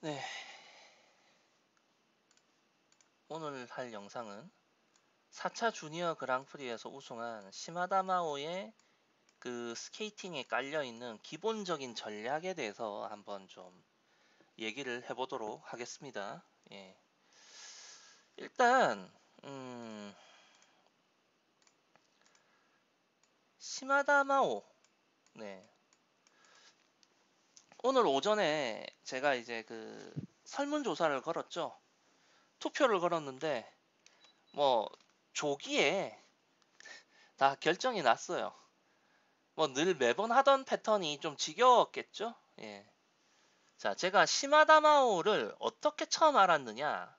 네, 오늘 할 영상은 4차 주니어 그랑프리에서 우승한 시마다 마오의 그 스케이팅에 깔려있는 기본적인 전략에 대해서 한번 좀 얘기를 해보도록 하겠습니다. 예. 일단 시마다 마오, 네. 오늘 오전에 제가 이제 그 설문조사를 걸었죠. 투표를 걸었는데 뭐 조기에 다 결정이 났어요. 뭐 늘 매번 하던 패턴이 좀 지겨웠겠죠? 예. 자, 제가 시마다마오를 어떻게 처음 알았느냐?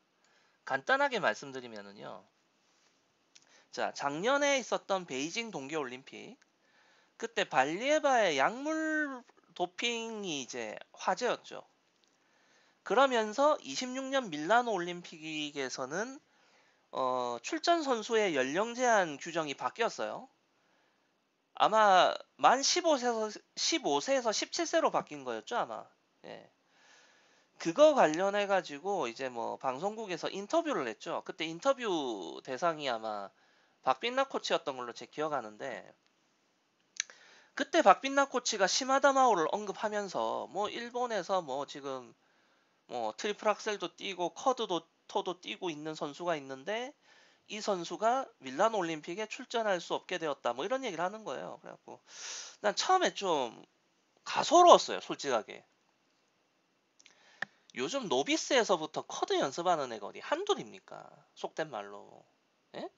간단하게 말씀드리면은요. 자, 작년에 있었던 베이징 동계올림픽. 그때 발리에바의 약물 도핑이 이제 화제였죠. 그러면서 26년 밀라노 올림픽에서는 출전 선수의 연령 제한 규정이 바뀌었어요. 아마 만 15세에서 17세로 바뀐 거였죠, 아마. 예. 그거 관련해 가지고 이제 뭐 방송국에서 인터뷰를 했죠. 그때 인터뷰 대상이 아마 박빈나 코치였던 걸로 제 기억하는데, 그때 박빈나 코치가 시마다 마오를 언급하면서 뭐 일본에서 뭐 지금 뭐 트리플 악셀도 뛰고 커드도 토도 뛰고 있는 선수가 있는데 이 선수가 밀란 올림픽에 출전할 수 없게 되었다, 뭐 이런 얘기를 하는 거예요. 그래갖고 난 처음에 좀 가소로웠어요, 솔직하게. 요즘 노비스에서부터 커드 연습하는 애가 어디 한둘입니까? 속된 말로. 예?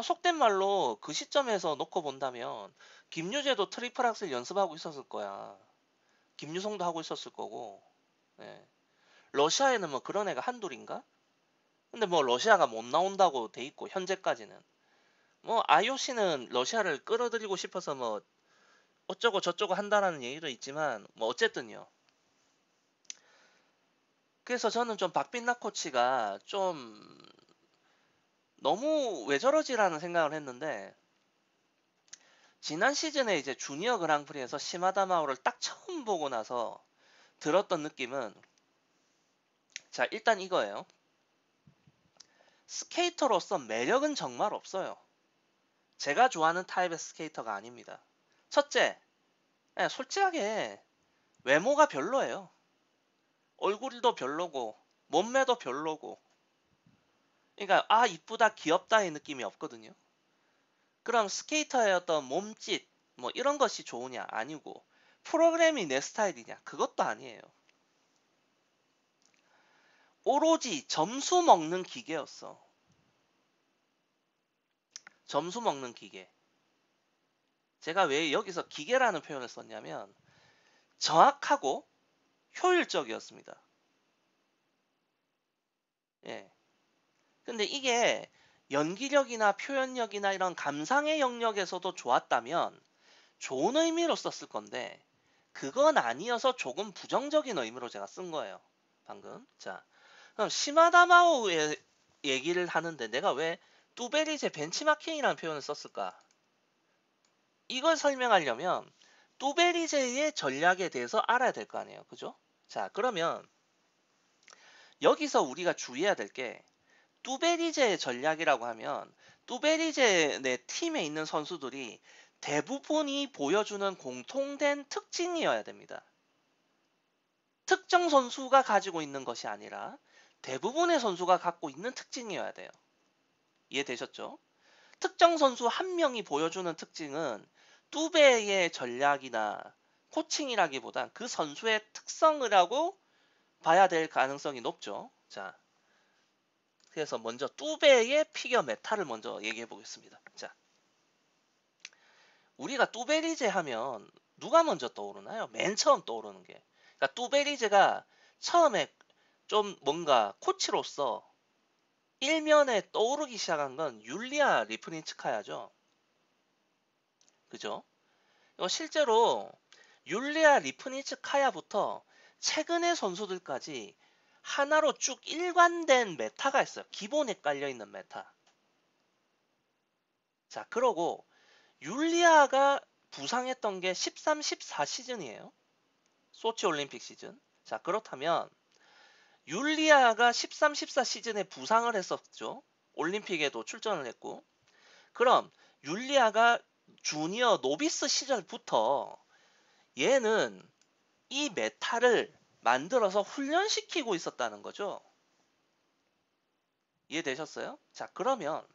속된 말로 그 시점에서 놓고 본다면 김유재도 트리플 악셀 연습하고 있었을 거야. 김유성도 하고 있었을 거고. 예. 러시아에는 뭐 그런 애가 한둘인가? 근데 뭐 러시아가 못 나온다고 돼 있고 현재까지는. 뭐 IOC는 러시아를 끌어들이고 싶어서 뭐 어쩌고 저쩌고 한다라는 얘기도 있지만 뭐 어쨌든요. 그래서 저는 좀 박빈나 코치가 좀 너무 왜 저러지라는 생각을 했는데, 지난 시즌에 이제 주니어 그랑프리에서 시마다 마오를 딱 처음 보고 나서 들었던 느낌은, 자, 일단 이거예요. 스케이터로서 매력은 정말 없어요. 제가 좋아하는 타입의 스케이터가 아닙니다. 첫째, 솔직하게 외모가 별로예요. 얼굴도 별로고 몸매도 별로고. 그러니까 이쁘다 귀엽다의 느낌이 없거든요. 그럼 스케이터의 어떤 몸짓 뭐 이런 것이 좋으냐? 아니고, 프로그램이 내 스타일이냐? 그것도 아니에요. 오로지 점수 먹는 기계였어. 점수 먹는 기계. 제가 왜 여기서 기계라는 표현을 썼냐면 정확하고 효율적이었습니다. 예. 근데 이게 연기력이나 표현력이나 이런 감상의 영역에서도 좋았다면 좋은 의미로 썼을 건데, 그건 아니어서 조금 부정적인 의미로 제가 쓴 거예요, 방금. 자, 그럼 시마다마오의 얘기를 하는데 내가 왜 뚜베리제 벤치마킹이라는 표현을 썼을까? 이걸 설명하려면 뚜베리제의 전략에 대해서 알아야 될 거 아니에요, 그죠? 자, 그러면 여기서 우리가 주의해야 될 게, 뚜베리제의 전략이라고 하면 뚜베리제 내 팀에 있는 선수들이 대부분이 보여주는 공통된 특징이어야 됩니다. 특정 선수가 가지고 있는 것이 아니라 대부분의 선수가 갖고 있는 특징이어야 돼요. 이해되셨죠? 특정 선수 한 명이 보여주는 특징은 뚜베의 전략이나 코칭이라기보단 그 선수의 특성이라고 봐야 될 가능성이 높죠. 자, 그래서 먼저 뚜베의 피겨 메타를 먼저 얘기해 보겠습니다. 자, 우리가 뚜베리제 하면 누가 먼저 떠오르나요? 맨 처음 떠오르는 게. 그러니까 뚜베리제가 처음에 좀 뭔가 코치로서 일면에 떠오르기 시작한 건 율리아 리프니츠카야죠. 그죠? 실제로 율리아 리프니츠카야부터 최근의 선수들까지 하나로 쭉 일관된 메타가 있어요. 기본에 깔려있는 메타. 자, 그러고 율리아가 부상했던 게 13, 14 시즌이에요. 소치 올림픽 시즌. 자, 그렇다면 율리아가 13, 14 시즌에 부상을 했었죠. 올림픽에도 출전을 했고. 그럼 율리아가 주니어 노비스 시절부터 얘는 이 메타를 만들어서 훈련시키고 있었다는 거죠. 이해되셨어요? 자, 그러면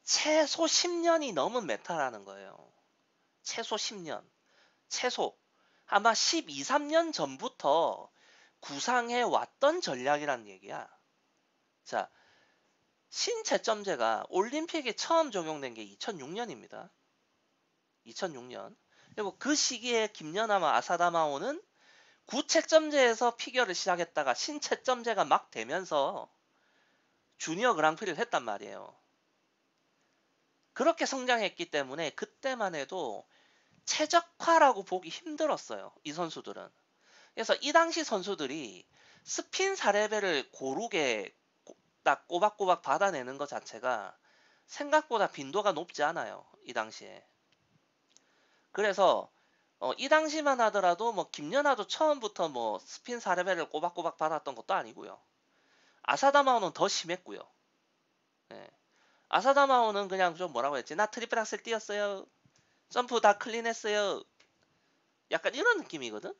최소 10년이 넘은 메타라는 거예요. 최소 10년. 최소. 아마 12, 3년 전부터 구상해 왔던 전략이란 얘기야. 자, 신채점제가 올림픽에 처음 적용된 게 2006년입니다. 2006년. 그리고 그 시기에 김연아와 아사다마오는 구채점제에서 피겨를 시작했다가 신채점제가 막 되면서 주니어 그랑프리를 했단 말이에요. 그렇게 성장했기 때문에 그때만 해도 최적화라고 보기 힘들었어요. 이 선수들은. 그래서 이 당시 선수들이 스핀 4레벨을 고르게 딱 꼬박꼬박 받아내는 것 자체가 생각보다 빈도가 높지 않아요. 이 당시에. 그래서 이 당시만 하더라도 뭐 김연아도 처음부터 뭐 스핀 4레벨을 꼬박꼬박 받았던 것도 아니고요. 아사다마오는 더 심했고요. 네. 아사다마오는 그냥 좀 뭐라고 했지? 나 트리플 악셀 뛰었어요. 점프 다 클린했어요. 약간 이런 느낌이거든?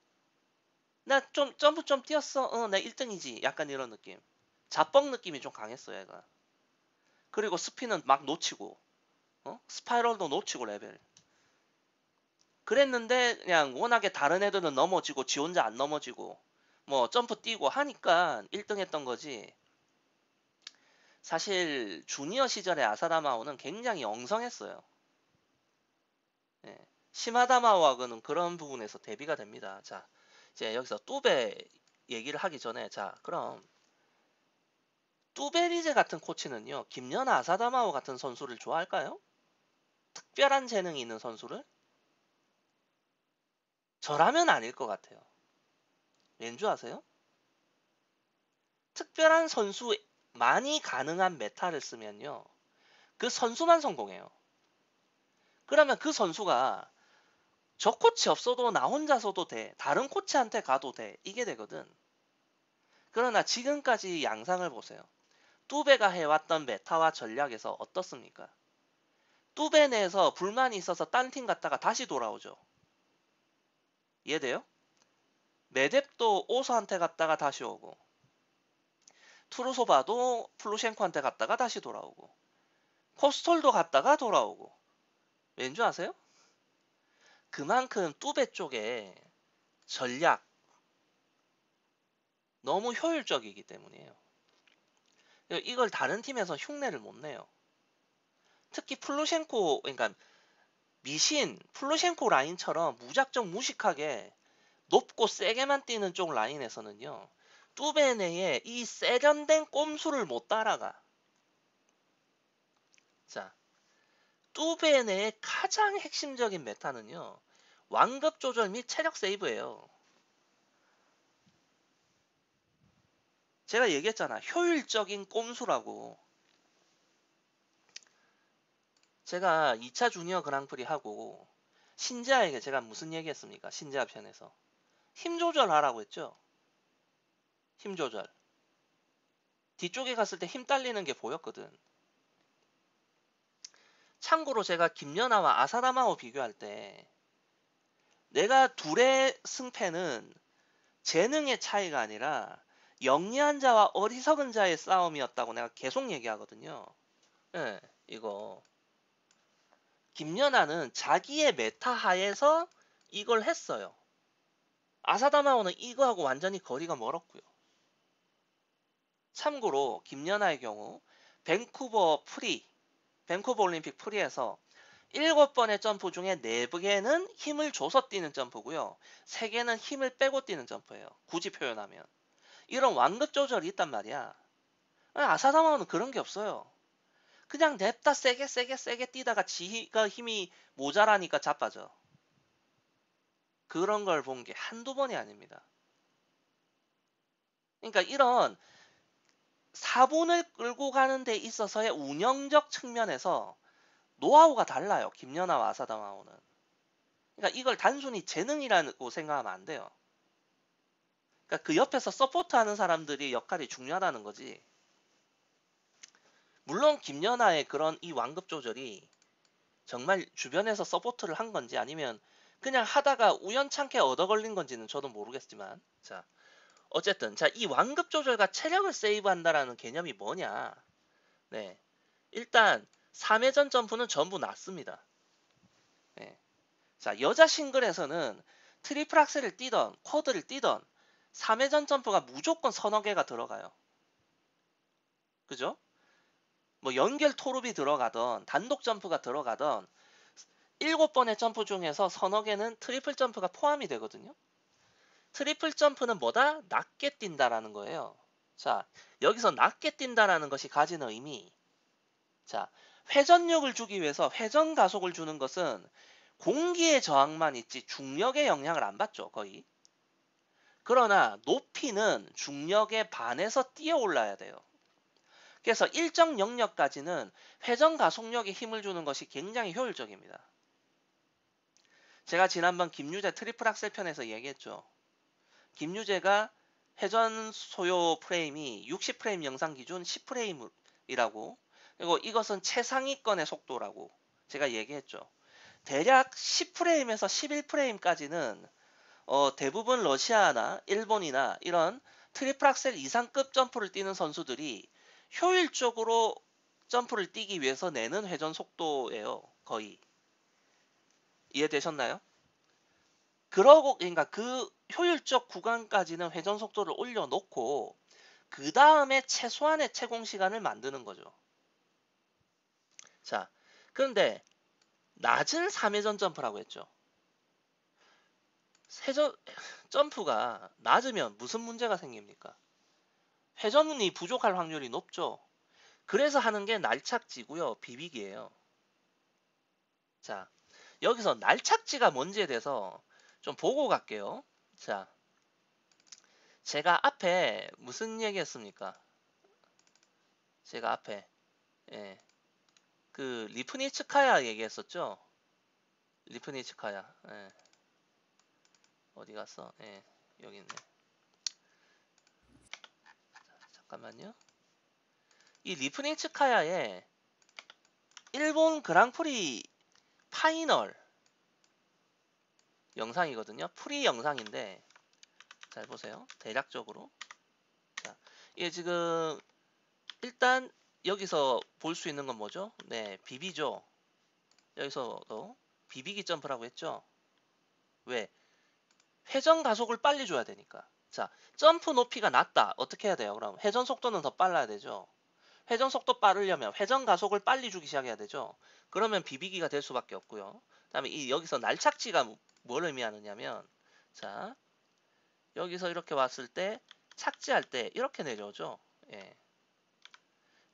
나 좀 점프 좀 뛰었어. 나 1등이지. 약간 이런 느낌. 자뻑 느낌이 좀 강했어, 얘가. 그리고 스피는 막 놓치고, 스파이럴도 놓치고 레벨. 그랬는데 그냥 워낙에 다른 애들은 넘어지고 지 혼자 안 넘어지고 뭐 점프 뛰고 하니까 1등 했던 거지. 사실 주니어 시절에 아사다마오는 굉장히 엉성했어요. 예. 시마다마오하고는 그런 부분에서 대비가 됩니다. 자, 이제 여기서 뚜베 얘기를 하기 전에 자, 그럼 뚜베리제 같은 코치는요, 김연아 아사다마오 같은 선수를 좋아할까요? 특별한 재능이 있는 선수를? 저라면 아닐 것 같아요. 왠지 아세요? 특별한 선수만이 가능한 메타를 쓰면요, 그 선수만 성공해요. 그러면 그 선수가 저 코치 없어도 나 혼자서도 돼. 다른 코치한테 가도 돼. 이게 되거든. 그러나 지금까지 양상을 보세요. 뚜베가 해왔던 메타와 전략에서 어떻습니까? 뚜베 내에서 불만이 있어서 딴 팀 갔다가 다시 돌아오죠. 이해돼요? 메뎁도 오서한테 갔다가 다시 오고, 투르소바도 플루셴코한테 갔다가 다시 돌아오고, 코스톨도 갔다가 돌아오고. 왠지 아세요? 그만큼 뚜베 쪽에 전략 너무 효율적이기 때문이에요. 이걸 다른 팀에서 흉내를 못 내요. 특히 플루셴코, 그러니까 미신 플루셴코 라인처럼 무작정 무식하게 높고 세게만 뛰는 쪽 라인에서는요, 뚜베 내에 이 세련된 꼼수를 못 따라가. 자, 뚜베 내의 가장 핵심적인 메타는요, 완급 조절 및 체력 세이브예요. 제가 얘기했잖아. 효율적인 꼼수라고. 제가 2차 주니어 그랑프리 하고 신지아에게 제가 무슨 얘기했습니까? 신지아 편에서. 힘 조절하라고 했죠. 힘 조절. 뒤쪽에 갔을 때 힘 딸리는 게 보였거든. 참고로 제가 김연아와 아사다마오 비교할 때 내가 둘의 승패는 재능의 차이가 아니라 영리한 자와 어리석은 자의 싸움이었다고 내가 계속 얘기하거든요. 예, 이거. 김연아는 자기의 메타 하에서 이걸 했어요. 아사다마오는 이거하고 완전히 거리가 멀었고요. 참고로 김연아의 경우 밴쿠버 올림픽 프리에서 7번의 점프 중에 4개는 힘을 줘서 뛰는 점프고요. 3개는 힘을 빼고 뛰는 점프예요. 굳이 표현하면. 이런 완급 조절이 있단 말이야. 아사다마오는 그런 게 없어요. 그냥 냅다 세게 뛰다가 지가 힘이 모자라니까 자빠져. 그런 걸 본 게 한두 번이 아닙니다. 그러니까 이런 사본을 끌고 가는 데 있어서의 운영적 측면에서 노하우가 달라요. 김연아와 아사다마오는. 그러니까 이걸 단순히 재능이라고 생각하면 안 돼요. 그러니까 그 옆에서 서포트하는 사람들이 역할이 중요하다는 거지. 물론 김연아의 그런 이 완급 조절이 정말 주변에서 서포트를 한 건지 아니면 그냥 하다가 우연찮게 얻어 걸린 건지는 저도 모르겠지만, 자, 어쨌든 자, 이 완급 조절과 체력을 세이브한다라는 개념이 뭐냐? 네, 일단 3회전 점프는 전부 낮습니다. 네. 자, 여자 싱글에서는 트리플 악셀을 뛰던 쿼드를 뛰던 3회전 점프가 무조건 서너 개가 들어가요. 그죠? 뭐 연결 토룹이 들어가던 단독 점프가 들어가던 7번의 점프 중에서 서너 개는 트리플 점프가 포함이 되거든요. 트리플 점프는 뭐다? 낮게 뛴다라는 거예요. 자, 여기서 낮게 뛴다라는 것이 가지는 의미. 자, 회전력을 주기 위해서 회전 가속을 주는 것은 공기의 저항만 있지 중력의 영향을 안 받죠, 거의. 그러나 높이는 중력에 반해서 뛰어 올라야 돼요. 그래서 일정 영역까지는 회전 가속력에 힘을 주는 것이 굉장히 효율적입니다. 제가 지난번 김유재 트리플 악셀 편에서 얘기했죠. 김유재가 회전 소요 프레임이 60프레임 영상 기준 10프레임이라고, 그리고 이것은 최상위권의 속도라고 제가 얘기했죠. 대략 10프레임에서 11프레임까지는 대부분 러시아나 일본이나 이런 트리플 악셀 이상급 점프를 뛰는 선수들이 효율적으로 점프를 뛰기 위해서 내는 회전 속도예요. 거의. 이해되셨나요? 그러니까 그 효율적 구간까지는 회전 속도를 올려놓고 그 다음에 최소한의 채공 시간을 만드는 거죠. 자, 그런데 낮은 3회전 점프라고 했죠. 점프가 낮으면 무슨 문제가 생깁니까? 회전이 부족할 확률이 높죠. 그래서 하는 게 날착지고요. 비비기예요. 자, 여기서 날착지가 뭔지에 대해서 좀 보고 갈게요. 자, 제가 앞에 무슨 얘기 했습니까? 제가 앞에 예, 그 리프니츠카야 얘기했었죠. 리프니츠카야. 예. 어디 갔어? 예, 여기 있네. 잠깐만요. 이 리프니츠카야의 일본 그랑프리 파이널 영상이거든요. 프리 영상인데 잘 보세요. 대략적으로. 자, 이게 지금 일단 여기서 볼 수 있는 건 뭐죠? 네, 비비죠. 여기서도 비비기 점프라고 했죠. 왜? 회전 가속을 빨리 줘야 되니까. 자, 점프 높이가 낮다. 어떻게 해야 돼요? 그럼 회전 속도는 더 빨라야 되죠. 회전 속도 빠르려면 회전 가속을 빨리 주기 시작해야 되죠. 그러면 비비기가 될 수밖에 없고요. 그다음에 이 여기서 날착지가 뭘 의미하느냐면, 자, 여기서 이렇게 왔을 때 착지할 때 이렇게 내려오죠. 예.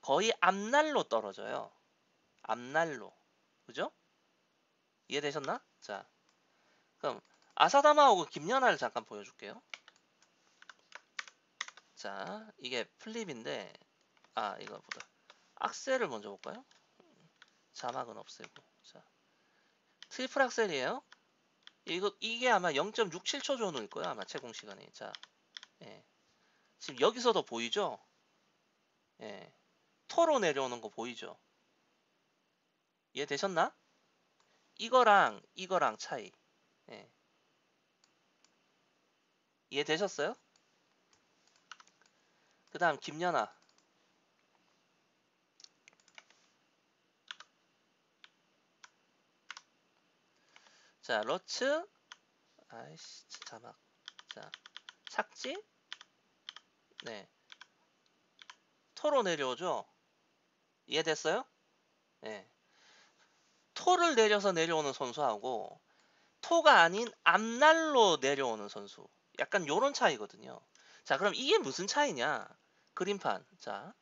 거의 앞날로 떨어져요. 앞날로. 그죠? 이해되셨나? 자, 그럼 아사다마하고 김연아를 잠깐 보여줄게요. 자, 이게 플립인데, 이거보다 악셀을 먼저 볼까요? 자막은 없애고. 자, 트리플 악셀이에요. 이게 아마 0.67초 전후일 거예요. 아마 채공 시간이. 자, 예. 지금 여기서도 보이죠? 예. 토로 내려오는 거 보이죠? 이해되셨나? 이거랑 차이. 예. 이해되셨어요? 그 다음 김연아. 자, 러츠. 아이씨, 자막. 자, 착지. 네. 토로 내려오죠? 이해됐어요? 예. 토를 내려서 내려오는 선수하고 토가 아닌 앞날로 내려오는 선수. 약간 요런 차이거든요. 자, 그럼 이게 무슨 차이냐? 그림판. 자,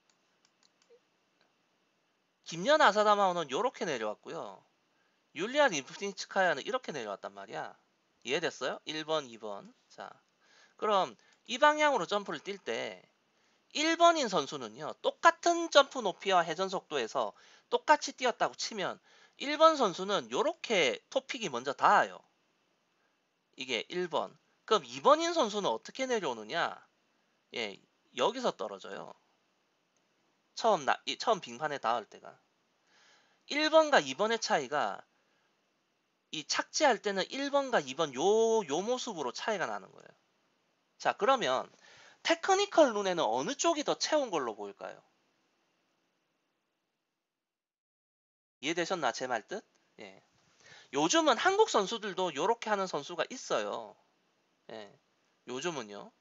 김연 아사다마오는 요렇게 내려왔고요. 율리아 리프니츠카야는 이렇게 내려왔단 말이야. 이해됐어요? 1번, 2번. 자, 그럼 이 방향으로 점프를 뛸 때 1번인 선수는요. 똑같은 점프 높이와 회전 속도에서 똑같이 뛰었다고 치면 1번 선수는 요렇게 토픽이 먼저 닿아요. 이게 1번. 그럼 2번인 선수는 어떻게 내려오느냐? 예, 여기서 떨어져요. 처음 빙판에 닿을 때가. 1번과 2번의 차이가 이 착지할 때는 1번과 2번 요 모습으로 차이가 나는 거예요. 자, 그러면 테크니컬 눈에는 어느 쪽이 더 채운 걸로 보일까요? 이해되셨나? 제 말 뜻? 예. 요즘은 한국 선수들도 이렇게 하는 선수가 있어요. 예. 요즘은요.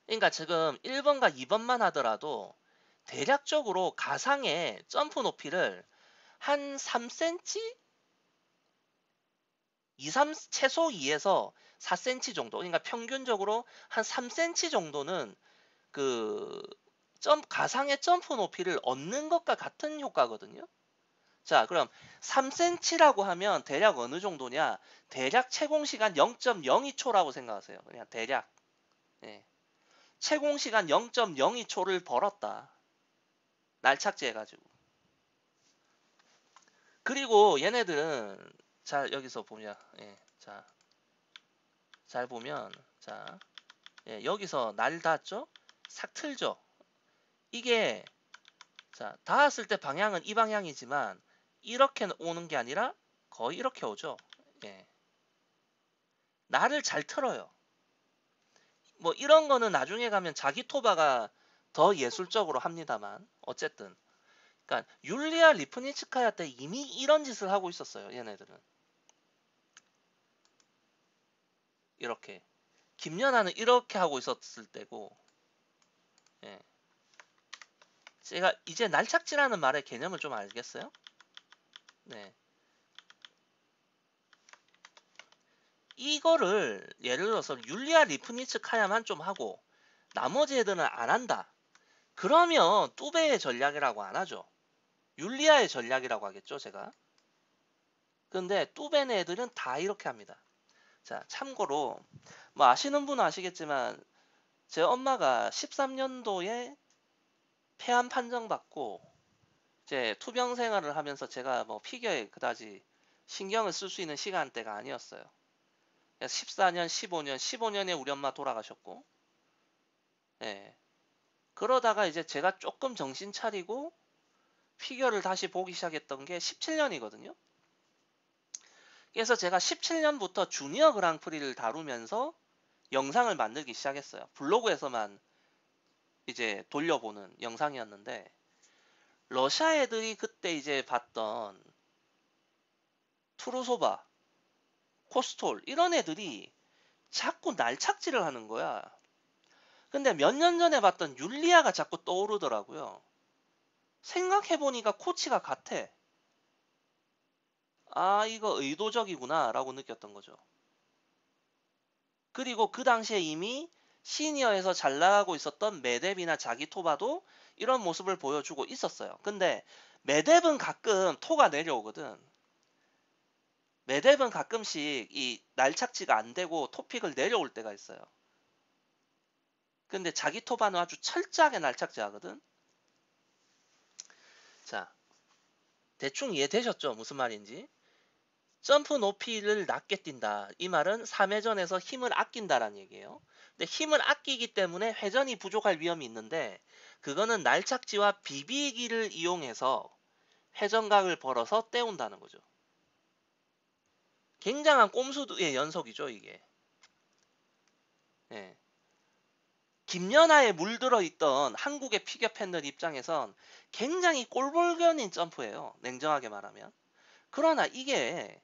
그러니까 지금 1번과 2번만 하더라도 대략적으로 가상의 점프 높이를 한 3cm? 최소 2에서 4cm 정도. 그러니까 평균적으로 한 3cm 정도는 그 가상의 점프 높이를 얻는 것과 같은 효과거든요. 자, 그럼 3cm라고 하면 대략 어느 정도냐? 대략 채공시간 0.02초라고 생각하세요. 그냥 대략. 예. 채공시간 0.02초를 벌었다. 날착지 해가지고. 그리고 얘네들은 자, 여기서 보면 예. 자, 잘 보면 자, 예, 여기서 날 닿았죠? 싹 틀죠? 이게 자, 닿았을 때 방향은 이 방향이지만 이렇게 오는 게 아니라 거의 이렇게 오죠. 예. 날을 잘 틀어요. 뭐 이런 거는 나중에 가면 자기 토바가 더 예술적으로 합니다만 어쨌든 그러니까 율리아 리프니츠카야 때 이미 이런 짓을 하고 있었어요. 얘네들은 이렇게 김연아는 이렇게 하고 있었을 때고 예. 제가 이제 날착지라는 말의 개념을 좀 알겠어요? 네. 이거를 예를 들어서 율리아 리프니츠카야만 좀 하고 나머지 애들은 안 한다. 그러면 뚜베의 전략이라고 안 하죠. 율리아의 전략이라고 하겠죠, 제가. 근데 뚜베네 애들은 다 이렇게 합니다. 자, 참고로 뭐 아시는 분은 아시겠지만 제 엄마가 13년도에 폐암 판정받고 이제 투병 생활을 하면서 제가 뭐 피겨에 그다지 신경을 쓸 수 있는 시간대가 아니었어요. 14년, 15년에 우리 엄마 돌아가셨고, 예. 그러다가 이제 제가 조금 정신 차리고 피겨를 다시 보기 시작했던 게 17년이거든요. 그래서 제가 17년부터 주니어 그랑프리를 다루면서 영상을 만들기 시작했어요. 블로그에서만 이제 돌려보는 영상이었는데 러시아 애들이 그때 이제 봤던 투르소바, 코스톨 이런 애들이 자꾸 날착지를 하는 거야. 근데 몇 년 전에 봤던 율리아가 자꾸 떠오르더라고요. 생각해보니까 코치가 같아. 아, 이거 의도적이구나 라고 느꼈던 거죠. 그리고 그 당시에 이미 시니어에서 잘 나가고 있었던 메뎁이나 자기토바도 이런 모습을 보여주고 있었어요. 근데 메뎁은 가끔 토가 내려오거든. 메뎁은 가끔씩 이 날착지가 안 되고 토픽을 내려올 때가 있어요. 근데 자기토바는 아주 철저하게 날착지 하거든. 자, 대충 이해되셨죠? 무슨 말인지? 점프 높이를 낮게 뛴다. 이 말은 3회전에서 힘을 아낀다라는 얘기예요. 근데 힘을 아끼기 때문에 회전이 부족할 위험이 있는데 그거는 날착지와 비비기를 이용해서 회전각을 벌어서 때운다는 거죠. 굉장한 꼼수의 연속이죠, 이게. 예. 김연아에 물들어 있던 한국의 피겨 팬들 입장에선 굉장히 꼴불견인 점프예요. 냉정하게 말하면. 그러나 이게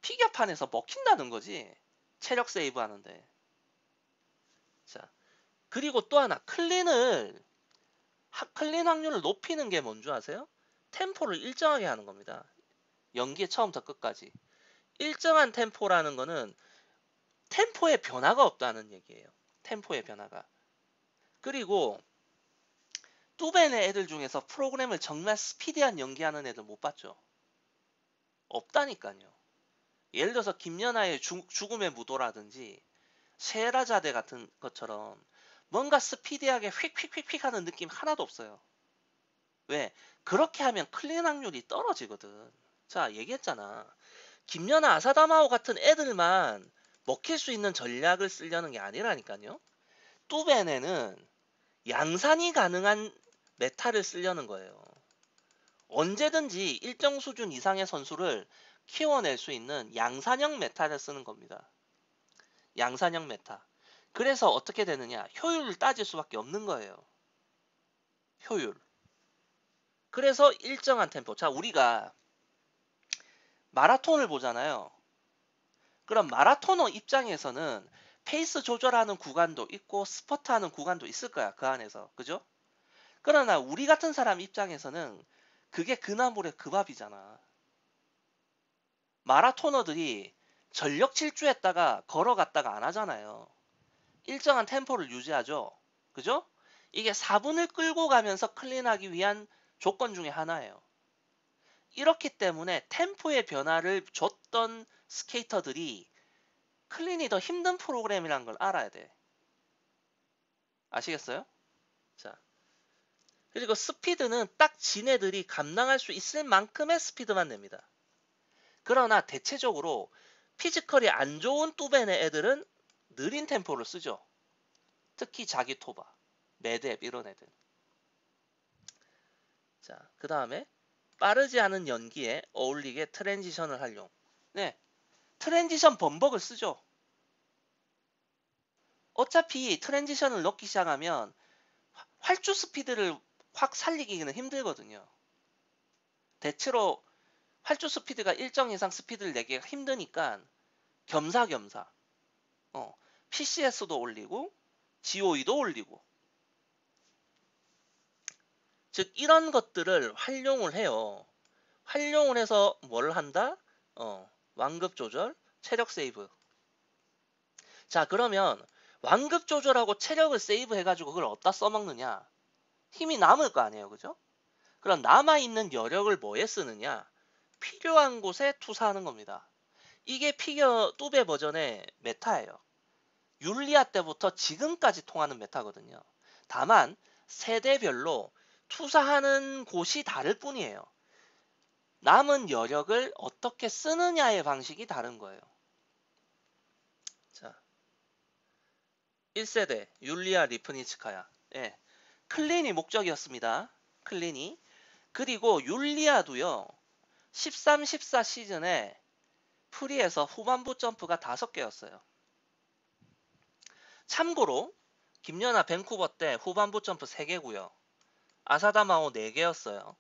피겨판에서 먹힌다는 거지. 체력 세이브 하는데. 자, 그리고 또 하나 클린 확률을 높이는 게 뭔 줄 아세요? 템포를 일정하게 하는 겁니다. 연기의 처음부터 끝까지. 일정한 템포라는 거는 템포의 변화가 없다는 얘기예요. 템포의 변화가. 그리고 뚜벤의 애들 중에서 프로그램을 정말 스피디한 연기하는 애들 못 봤죠? 없다니까요. 예를 들어서 김연아의 죽음의 무도라든지 셰라자데 같은 것처럼 뭔가 스피디하게 휙휙휙휙 하는 느낌 하나도 없어요. 왜? 그렇게 하면 클린 확률이 떨어지거든. 자, 얘기했잖아. 김연아, 아사다마오 같은 애들만 먹힐 수 있는 전략을 쓰려는 게 아니라니까요. 뚜벤에는 양산이 가능한 메타를 쓰려는 거예요. 언제든지 일정 수준 이상의 선수를 키워낼 수 있는 양산형 메타를 쓰는 겁니다. 양산형 메타. 그래서 어떻게 되느냐? 효율을 따질 수밖에 없는 거예요. 효율. 그래서 일정한 템포. 자, 우리가 마라톤을 보잖아요. 그럼 마라토너 입장에서는 페이스 조절하는 구간도 있고 스퍼트하는 구간도 있을 거야. 그 안에서. 그죠? 그러나 우리 같은 사람 입장에서는 그게 그나물의 그 밥이잖아. 마라토너들이 전력 질주했다가 걸어갔다가 안 하잖아요. 일정한 템포를 유지하죠. 그죠? 이게 4분을 끌고 가면서 클린하기 위한 조건 중에 하나예요. 이렇기 때문에 템포의 변화를 줬던 스케이터들이 클린이 더 힘든 프로그램이라는 걸 알아야 돼. 아시겠어요? 자, 그리고 스피드는 딱 지네들이 감당할 수 있을 만큼의 스피드만 냅니다. 그러나 대체적으로 피지컬이 안 좋은 뚜벤의 애들은 느린 템포를 쓰죠. 특히 자기 토바, 매뎁 이런 애들. 자, 그 다음에 빠르지 않은 연기에 어울리게 트랜지션을 활용. 네, 트랜지션 범벅을 쓰죠. 어차피 트랜지션을 넣기 시작하면 활주 스피드를 확 살리기는 힘들거든요. 대체로 활주 스피드가 일정 이상 스피드를 내기가 힘드니까 겸사겸사 PCS도 올리고 GOE도 올리고 즉 이런 것들을 활용을 해요. 활용을 해서 뭘 한다? 완급 조절, 체력 세이브. 자, 그러면 완급 조절하고 체력을 세이브 해가지고 그걸 어디다 써먹느냐? 힘이 남을 거 아니에요. 그죠? 그럼 남아있는 여력을 뭐에 쓰느냐? 필요한 곳에 투사하는 겁니다. 이게 피겨 뚜베 버전의 메타예요. 율리아 때부터 지금까지 통하는 메타거든요. 다만 세대별로 투사하는 곳이 다를 뿐이에요. 남은 여력을 어떻게 쓰느냐의 방식이 다른 거예요. 자, 1세대 율리아 리프니츠카야. 예, 클린이 목적이었습니다. 클린이. 그리고 율리아도요. 13, 14 시즌에 프리에서 후반부 점프가 5개였어요. 참고로 김연아 밴쿠버 때 후반부 점프 3개고요. 아사다마오 4개였어요.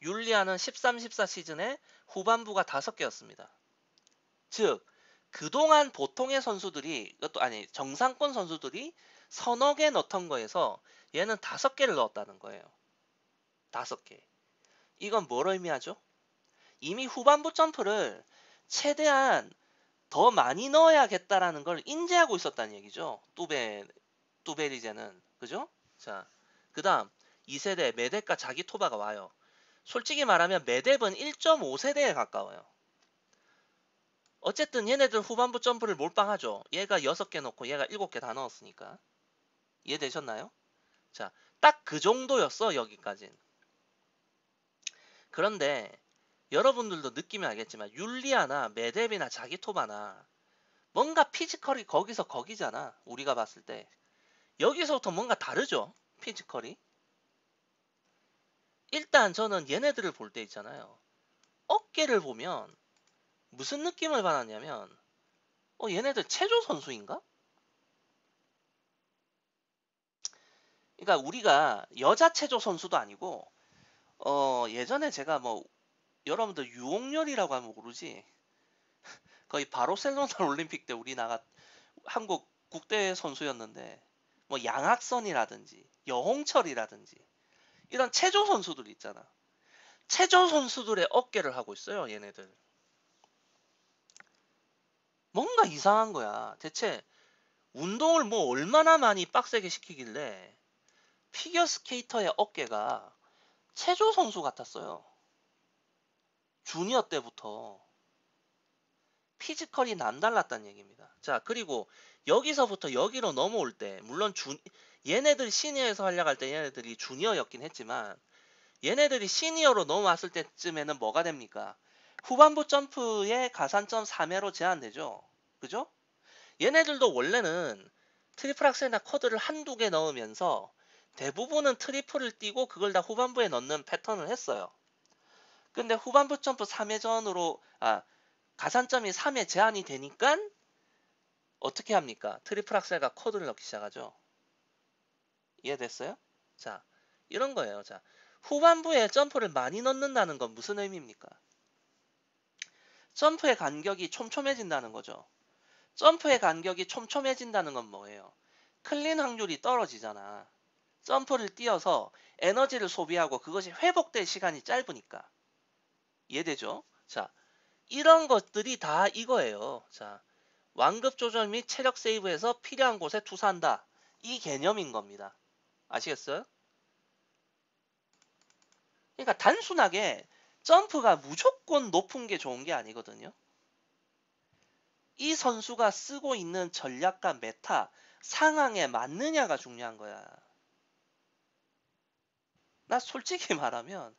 율리아는 13, 14 시즌에 후반부가 5개였습니다. 즉 그동안 보통의 선수들이 이것도 아니 정상권 선수들이 서너 개 넣던 거에서 얘는 5개를 넣었다는 거예요. 5개. 이건 뭘 의미하죠? 이미 후반부 점프를 최대한 더 많이 넣어야겠다라는 걸 인지하고 있었다는 얘기죠. 뚜베리제는. 그죠? 자, 그 다음 2세대 메뎁과 자기 토바가 와요. 솔직히 말하면 메뎁은 1.5세대에 가까워요. 어쨌든 얘네들 후반부 점프를 몰빵하죠. 얘가 6개 넣고 얘가 7개 다 넣었으니까. 이해되셨나요? 자, 딱 그 정도였어 여기까진. 그런데 여러분들도 느끼면 알겠지만 율리아나 메뎁이나 자기토바나 뭔가 피지컬이 거기서 거기잖아. 우리가 봤을 때. 여기서부터 뭔가 다르죠. 피지컬이. 일단 저는 얘네들을 볼 때 있잖아요. 어깨를 보면 무슨 느낌을 받았냐면 얘네들 체조 선수인가? 그러니까 우리가 여자 체조 선수도 아니고 예전에 제가 뭐 여러분들 유홍열이라고 하면 모르지 거의 바르셀로나 올림픽 때 우리나라 한국 국대 선수였는데 뭐 양학선이라든지 여홍철이라든지 이런 체조 선수들 있잖아. 체조 선수들의 어깨를 하고 있어요, 얘네들. 뭔가 이상한 거야. 대체 운동을 뭐 얼마나 많이 빡세게 시키길래 피겨 스케이터의 어깨가 체조 선수 같았어요. 주니어 때부터. 피지컬이 남달랐다는 얘기입니다. 자, 그리고 여기서부터 여기로 넘어올 때 물론 얘네들 시니어에서 활약할 때 얘네들이 주니어였긴 했지만 얘네들이 시니어로 넘어왔을 때쯤에는 뭐가 됩니까? 후반부 점프의 가산점 3회로 제한되죠. 그죠? 얘네들도 원래는 트리플 악셀이나 쿼드를 한두 개 넣으면서 대부분은 트리플을 띄고 그걸 다 후반부에 넣는 패턴을 했어요. 근데 후반부 점프 3회전으로 가산점이 3에 제한이 되니까 어떻게 합니까? 트리플 악셀과 쿼드를 넣기 시작하죠. 이해됐어요? 자, 이런 거예요. 자, 후반부에 점프를 많이 넣는다는 건 무슨 의미입니까? 점프의 간격이 촘촘해진다는 거죠. 점프의 간격이 촘촘해진다는 건 뭐예요? 클린 확률이 떨어지잖아. 점프를 뛰어서 에너지를 소비하고 그것이 회복될 시간이 짧으니까. 이해되죠? 자, 이런 것들이 다 이거예요. 자, 완급 조절 및 체력 세이브에서 필요한 곳에 투사한다. 이 개념인 겁니다. 아시겠어요? 그러니까 단순하게 점프가 무조건 높은 게 좋은 게 아니거든요. 이 선수가 쓰고 있는 전략과 메타, 상황에 맞느냐가 중요한 거야. 나 솔직히 말하면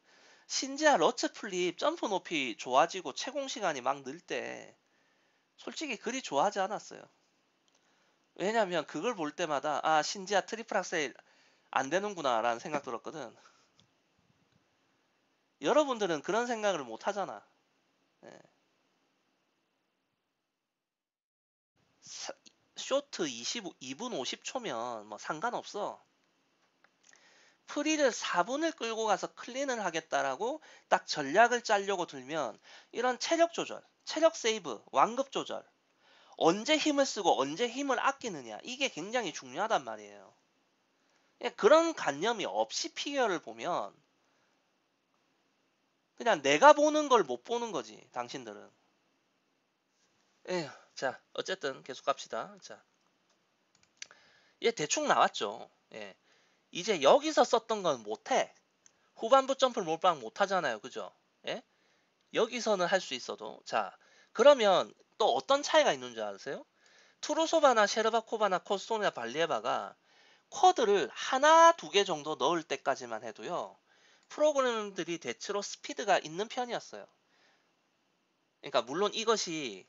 신지아 러츠 플립 점프 높이 좋아지고 채공 시간이 막 늘 때 솔직히 그리 좋아하지 않았어요. 왜냐면 그걸 볼 때마다 신지아 트리플 악셀 안 되는구나 라는 생각 들었거든. 여러분들은 그런 생각을 못 하잖아. 예. 쇼트 2분 50초면 뭐 상관없어. 프리를 4분을 끌고 가서 클린을 하겠다라고 딱 전략을 짜려고 들면 이런 체력 조절, 체력 세이브, 완급 조절, 언제 힘을 쓰고 언제 힘을 아끼느냐 이게 굉장히 중요하단 말이에요. 그런 관념이 없이 피겨를 보면 그냥 내가 보는 걸 못 보는 거지 당신들은. 에휴, 자 어쨌든 계속 갑시다. 자, 얘 대충 나왔죠. 예. 이제 여기서 썼던 건 못해. 후반부 점프를 몰빵 못하잖아요. 그죠? 예? 여기서는 할 수 있어도. 자, 그러면 또 어떤 차이가 있는 줄 아세요? 투르소바나 셰르바코바나 코스토나 발리에바가 쿼드를 하나, 두 개 정도 넣을 때까지만 해도요. 프로그램들이 대체로 스피드가 있는 편이었어요. 그러니까 물론 이것이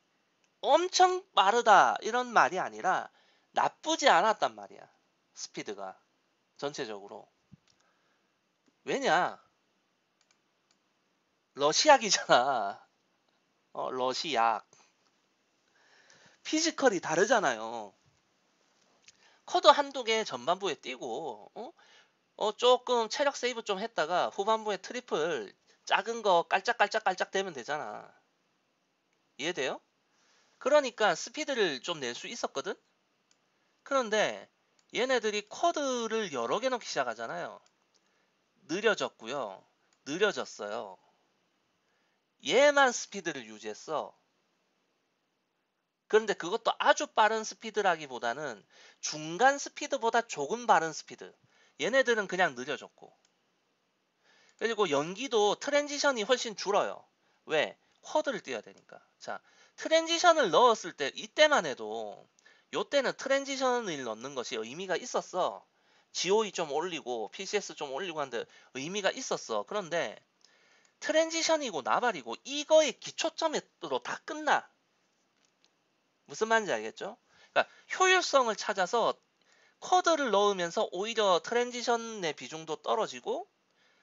엄청 빠르다 이런 말이 아니라 나쁘지 않았단 말이야. 스피드가 전체적으로. 왜냐? 러시약이잖아. 러시약. 피지컬이 다르잖아요. 쿼드 한두 개 전반부에 뛰고 조금 체력 세이브 좀 했다가 후반부에 트리플 작은 거 깔짝깔짝깔짝 되면 되잖아. 이해돼요? 그러니까 스피드를 좀 낼 수 있었거든? 그런데 얘네들이 쿼드를 여러 개 넣기 시작하잖아요. 느려졌고요. 느려졌어요. 얘만 스피드를 유지했어. 그런데 그것도 아주 빠른 스피드라기보다는 중간 스피드보다 조금 빠른 스피드. 얘네들은 그냥 느려졌고. 그리고 연기도 트랜지션이 훨씬 줄어요. 왜? 쿼드를 띄어야 되니까. 자, 트랜지션을 넣었을 때 이때만 해도 요때는 트랜지션을 넣는 것이 의미가 있었어. GOE 좀 올리고 PCS 좀 올리고 하는데 의미가 있었어. 그런데 트랜지션이고 나발이고 이거의 기초점으로 다 끝나. 무슨 말인지 알겠죠? 그러니까 효율성을 찾아서 쿼드를 넣으면서 오히려 트랜지션의 비중도 떨어지고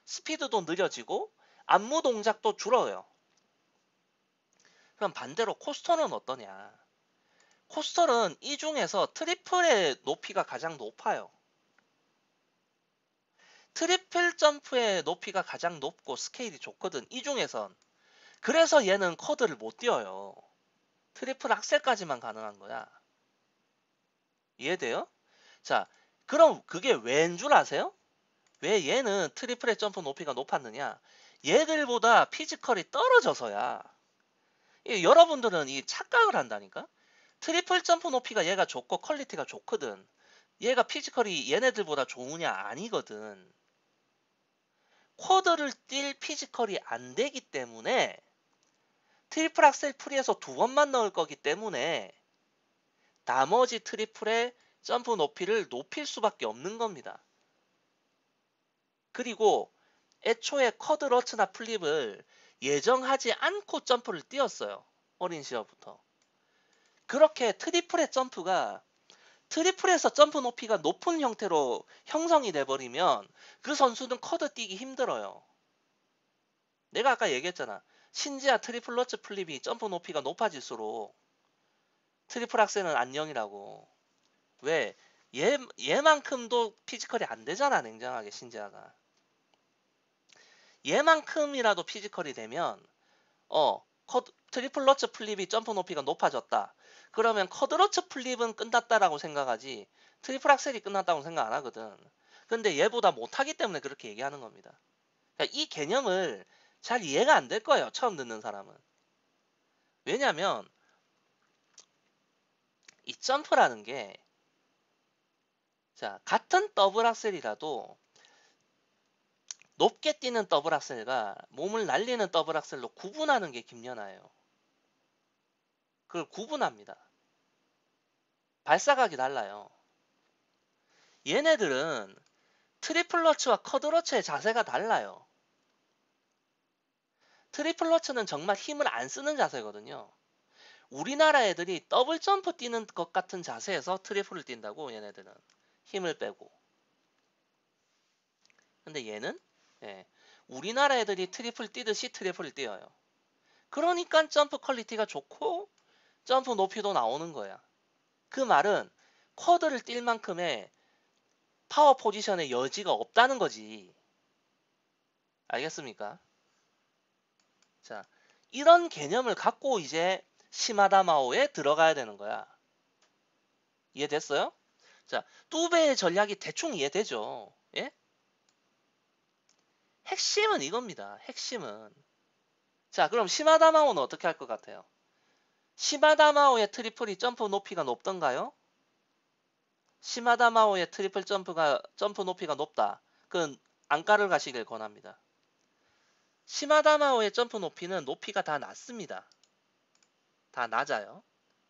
스피드도 느려지고 안무 동작도 줄어요. 그럼 반대로 코스터는 어떠냐? 코스터는 이 중에서 트리플의 높이가 가장 높아요. 트리플 점프의 높이가 가장 높고 스케일이 좋거든. 이 중에선. 그래서 얘는 쿼드를 못 띄어요. 트리플 악셀까지만 가능한 거야. 이해돼요? 자, 그럼 그게 왜인 줄 아세요? 왜 얘는 트리플의 점프 높이가 높았느냐? 얘들보다 피지컬이 떨어져서야. 여러분들은 이 착각을 한다니까? 트리플 점프 높이가 얘가 좋고 퀄리티가 좋거든. 얘가 피지컬이 얘네들보다 좋으냐? 아니거든. 쿼드를 뛸 피지컬이 안 되기 때문에 트리플 악셀 프리에서 두 번만 넣을 거기 때문에 나머지 트리플의 점프 높이를 높일 수밖에 없는 겁니다. 그리고 애초에 쿼드 러츠나 플립을 예정하지 않고 점프를 뛰었어요. 어린 시절부터. 그렇게 트리플의 점프가 트리플에서 점프 높이가 높은 형태로 형성이 돼버리면 그 선수는 커드 뛰기 힘들어요. 내가 아까 얘기했잖아. 신지와 트리플 러츠 플립이 점프 높이가 높아질수록 트리플 악셀은 안녕이라고. 왜? 얘만큼도 피지컬이 안 되잖아, 냉정하게 신지아가. 얘만큼이라도 피지컬이 되면 트리플 러츠 플립이 점프 높이가 높아졌다. 그러면 쿼드 러츠 플립은 끝났다라고 생각하지 트리플 악셀이 끝났다고 생각 안 하거든. 근데 얘보다 못하기 때문에 그렇게 얘기하는 겁니다. 그러니까 이 개념을 잘 이해가 안 될 거예요, 처음 듣는 사람은. 왜냐면 이 점프라는 게 자, 같은 더블 악셀이라도 높게 뛰는 더블 악셀과 몸을 날리는 더블 악셀로 구분하는 게 김연아예요. 그걸 구분합니다. 발사각이 달라요. 얘네들은 트리플 러츠와 쿼드 러츠의 자세가 달라요. 트리플 러츠는 정말 힘을 안 쓰는 자세거든요. 우리나라 애들이 더블 점프 뛰는 것 같은 자세에서 트리플을 뛴다고, 얘네들은. 힘을 빼고. 근데 얘는 우리나라 애들이 트리플 뛰듯이 트리플을 뛰어요. 그러니까 점프 퀄리티가 좋고 점프 높이도 나오는 거야. 그 말은 쿼드를 뛸 만큼의 파워 포지션의 여지가 없다는 거지. 알겠습니까? 자, 이런 개념을 갖고 이제 시마다 마오에 들어가야 되는 거야. 이해됐어요? 자, 뚜베의 전략이 대충 이해되죠? 예? 핵심은 이겁니다. 핵심은. 자, 그럼 시마다 마오는 어떻게 할 것 같아요? 시마다 마오의 트리플이 점프 높이가 높던가요? 시마다 마오의 트리플 점프 높이가 높다. 그건 안가를 가시길 권합니다. 시마다 마오의 점프 높이가 다 낮습니다. 다 낮아요.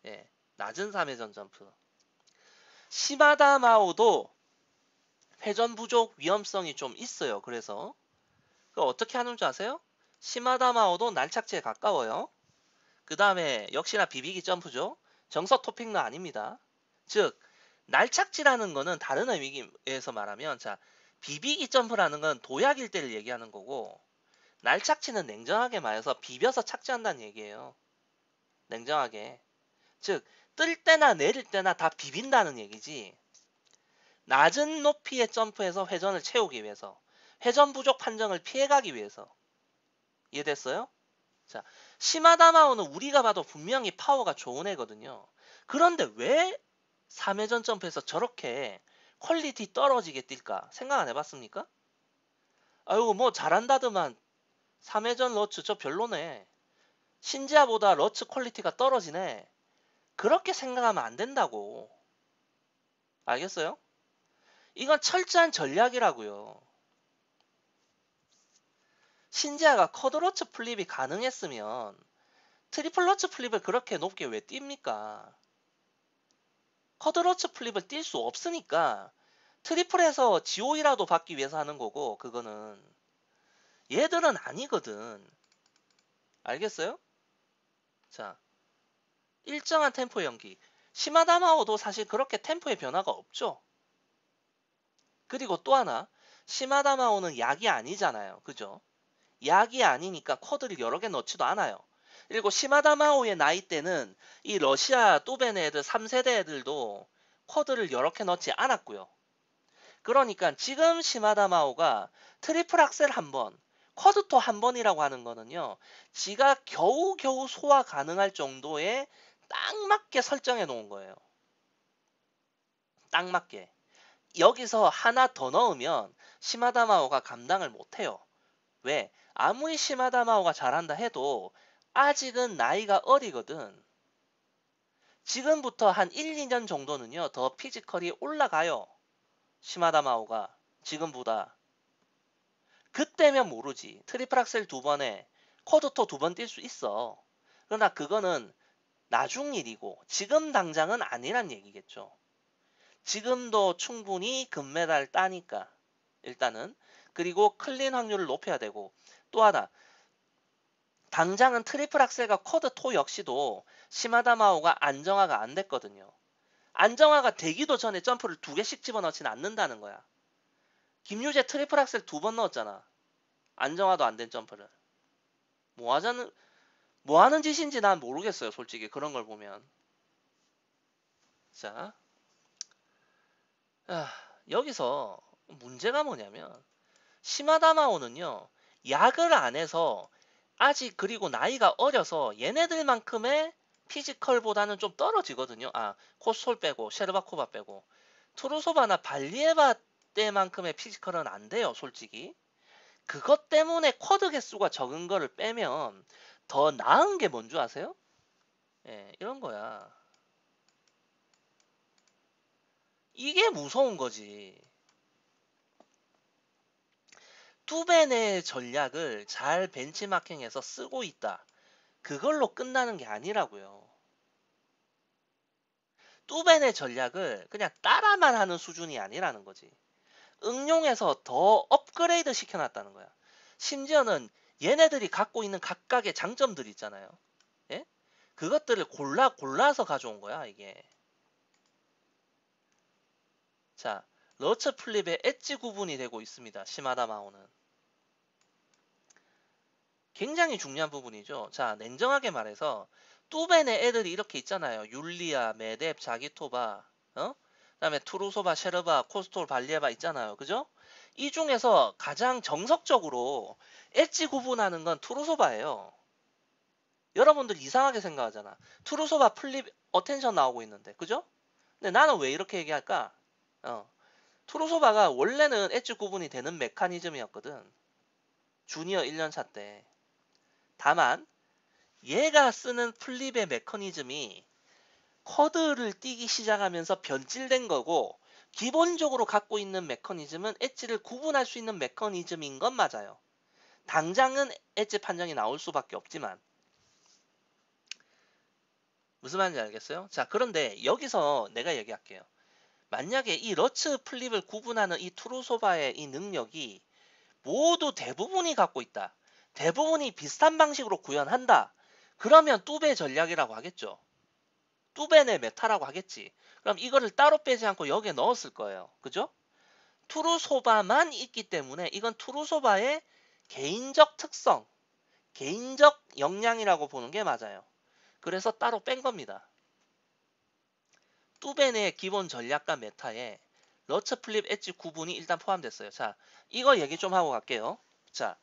예, 낮은 3회전 점프. 시마다 마오도 회전 부족 위험성이 좀 있어요. 그래서 어떻게 하는 줄 아세요? 시마다 마오도 날착지에 가까워요. 그 다음에 역시나 비비기 점프죠. 정석 토핑은 아닙니다. 즉 날착지라는 거는 다른 의미에서 말하면 자, 비비기 점프라는 건 도약일 때를 얘기하는 거고 날착지는 냉정하게 말해서 비벼서 착지한다는 얘기예요. 냉정하게. 즉 뜰 때나 내릴 때나 다 비빈다는 얘기지. 낮은 높이의 점프에서 회전을 채우기 위해서, 회전 부족 판정을 피해가기 위해서. 이해됐어요? 자, 시마다마오는 우리가 봐도 분명히 파워가 좋은 애거든요. 그런데 왜 3회전 점프에서 저렇게 퀄리티 떨어지게 뛸까? 생각 안 해봤습니까? 아이고 뭐 잘한다더만 3회전 러츠 저 별로네. 신지아보다 러츠 퀄리티가 떨어지네. 그렇게 생각하면 안 된다고. 알겠어요? 이건 철저한 전략이라고요. 신지아가 쿼드러츠 플립이 가능했으면 트리플 러츠 플립을 그렇게 높게 왜 띱니까? 쿼드러츠 플립을 뛸 수 없으니까 트리플에서 GOE라도 받기 위해서 하는 거고, 그거는 얘들은 아니거든. 알겠어요? 자, 일정한 템포 연기. 시마다마오도 사실 그렇게 템포의 변화가 없죠. 그리고 또 하나, 시마다마오는 약이 아니잖아요. 그죠? 약이 아니니까 쿼드를 여러 개 넣지도 않아요. 그리고 시마다마오의 나이 때는 이 러시아 또벤 애들 3세대 애들도 쿼드를 여러 개 넣지 않았고요. 그러니까 지금 시마다마오가 트리플 악셀 한 번, 쿼드토 한 번이라고 하는 거는요. 지가 겨우겨우 소화 가능할 정도의 딱 맞게 설정해 놓은 거예요. 딱 맞게. 여기서 하나 더 넣으면 시마다마오가 감당을 못해요. 왜? 아무리 시마다마오가 잘한다 해도 아직은 나이가 어리거든. 지금부터 한 1, 2년 정도는요. 더 피지컬이 올라가요. 시마다마오가 지금보다. 그때면 모르지. 트리플 악셀 두 번에 쿼드토 두 번 뛸 수 있어. 그러나 그거는 나중 일이고 지금 당장은 아니란 얘기겠죠. 지금도 충분히 금메달 따니까 일단은. 그리고 클린 확률을 높여야 되고 또 하나 당장은 트리플 악셀과 쿼드 토 역시도 시마다마오가 안정화가 안 됐거든요. 안정화가 되기도 전에 점프를 2개씩 집어넣지는 않는다는 거야. 김유재 트리플 악셀 2번 넣었잖아. 안정화도 안 된 점프를. 뭐 하는 짓인지 난 모르겠어요, 솔직히 그런 걸 보면. 자, 여기서 문제가 뭐냐면 시마다마오는요, 약을 안 해서 아직 그리고 나이가 어려서 얘네들만큼의 피지컬보다는 좀 떨어지거든요. 코스톨 빼고 셰르바코바 빼고 투루소바나 발리에바 때만큼의 피지컬은 안 돼요, 솔직히. 그것 때문에 쿼드 개수가 적은 거를 빼면 더 나은 게 뭔 줄 아세요? 예, 이런 거야. 이게 무서운 거지. 뚜벤의 전략을 잘 벤치마킹해서 쓰고 있다. 그걸로 끝나는 게 아니라고요. 뚜벤의 전략을 그냥 따라만 하는 수준이 아니라는 거지. 응용해서 더 업그레이드 시켜놨다는 거야. 심지어는 얘네들이 갖고 있는 각각의 장점들 있잖아요. 예? 그것들을 골라서 가져온 거야, 이게. 자, 러처 플립의 엣지 구분이 되고 있습니다. 시마다 마오는. 굉장히 중요한 부분이죠. 자, 냉정하게 말해서 뚜벤의 애들이 이렇게 있잖아요. 율리아, 메뎁, 자기토바, 그다음에 투루소바, 셰르바, 코스톨, 발리에바 있잖아요. 그죠? 이 중에서 가장 정석적으로 엣지 구분하는 건 투루소바예요. 여러분들 이상하게 생각하잖아. 투루소바 플립 어텐션 나오고 있는데, 그죠? 근데 나는 왜 이렇게 얘기할까? 투루소바가 원래는 엣지 구분이 되는 메커니즘이었거든. 주니어 1년차 때. 다만 얘가 쓰는 플립의 메커니즘이 쿼드를 띄기 시작하면서 변질된 거고, 기본적으로 갖고 있는 메커니즘은 엣지를 구분할 수 있는 메커니즘인 건 맞아요. 당장은 엣지 판정이 나올 수밖에 없지만. 무슨 말인지 알겠어요? 자, 그런데 여기서 내가 얘기할게요. 만약에 이 러츠 플립을 구분하는 이 투루소바의 이 능력이 모두 대부분이 갖고 있다. 대부분이 비슷한 방식으로 구현한다. 그러면 뚜베 전략이라고 하겠죠. 뚜벤의 메타라고 하겠지. 그럼 이거를 따로 빼지 않고 여기에 넣었을 거예요. 그죠? 투루소바만 있기 때문에 이건 투루소바의 개인적 특성, 개인적 역량이라고 보는 게 맞아요. 그래서 따로 뺀 겁니다. 뚜벤의 기본 전략과 메타에 러처 플립 엣지 구분이 일단 포함됐어요. 자, 이거 얘기 좀 하고 갈게요. 자,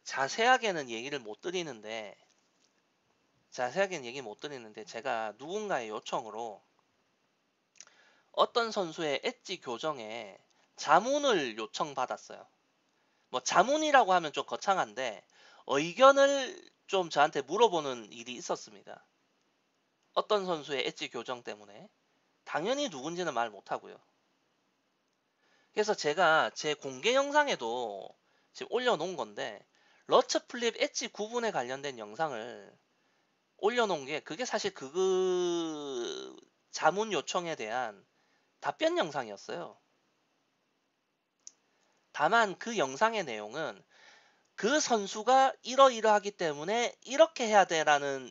자세하게는 얘기를 못 드리는데, 제가 누군가의 요청으로 어떤 선수의 엣지 교정에 자문을 요청받았어요. 뭐 자문이라고 하면 좀 거창한데 의견을 좀 저한테 물어보는 일이 있었습니다. 어떤 선수의 엣지 교정 때문에. 당연히 누군지는 말 못하고요. 그래서 제가 제 공개 영상에도 지금 올려놓은 건데, 러처 플립 엣지 구분에 관련된 영상을 올려놓은 게, 그게 사실 그 자문 요청에 대한 답변 영상이었어요. 다만 그 영상의 내용은 그 선수가 이러이러하기 때문에 이렇게 해야 돼라는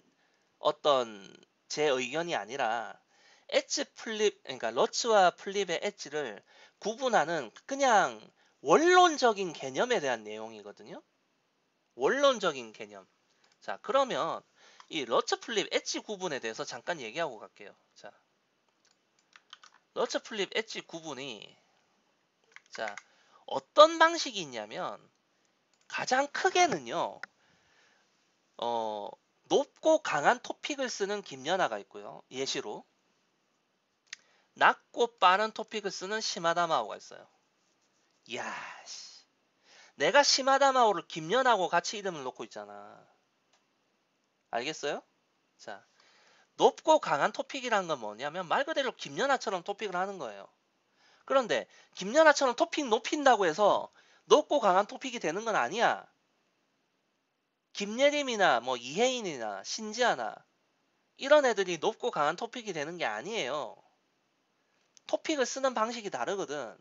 어떤 제 의견이 아니라, 엣지 플립, 그러니까 러츠와 플립의 엣지를 구분하는 그냥 원론적인 개념에 대한 내용이거든요. 원론적인 개념. 자, 그러면 이 러츠 플립 엣지 구분에 대해서 잠깐 얘기하고 갈게요. 자, 러츠 플립 엣지 구분이, 자, 어떤 방식이 있냐면, 가장 크게는요, 높고 강한 토픽을 쓰는 김연아가 있고요. 예시로. 낮고 빠른 토픽을 쓰는 시마다마오가 있어요. 이야, 내가 시마다마오를 김연아하고 같이 이름을 놓고 있잖아. 알겠어요? 자, 높고 강한 토픽이라는 건 뭐냐면 말 그대로 김연아처럼 토픽을 하는 거예요. 그런데 김연아처럼 토픽 높인다고 해서 높고 강한 토픽이 되는 건 아니야. 김예림이나 뭐 이혜인이나 신지아나 이런 애들이 높고 강한 토픽이 되는 게 아니에요. 토픽을 쓰는 방식이 다르거든.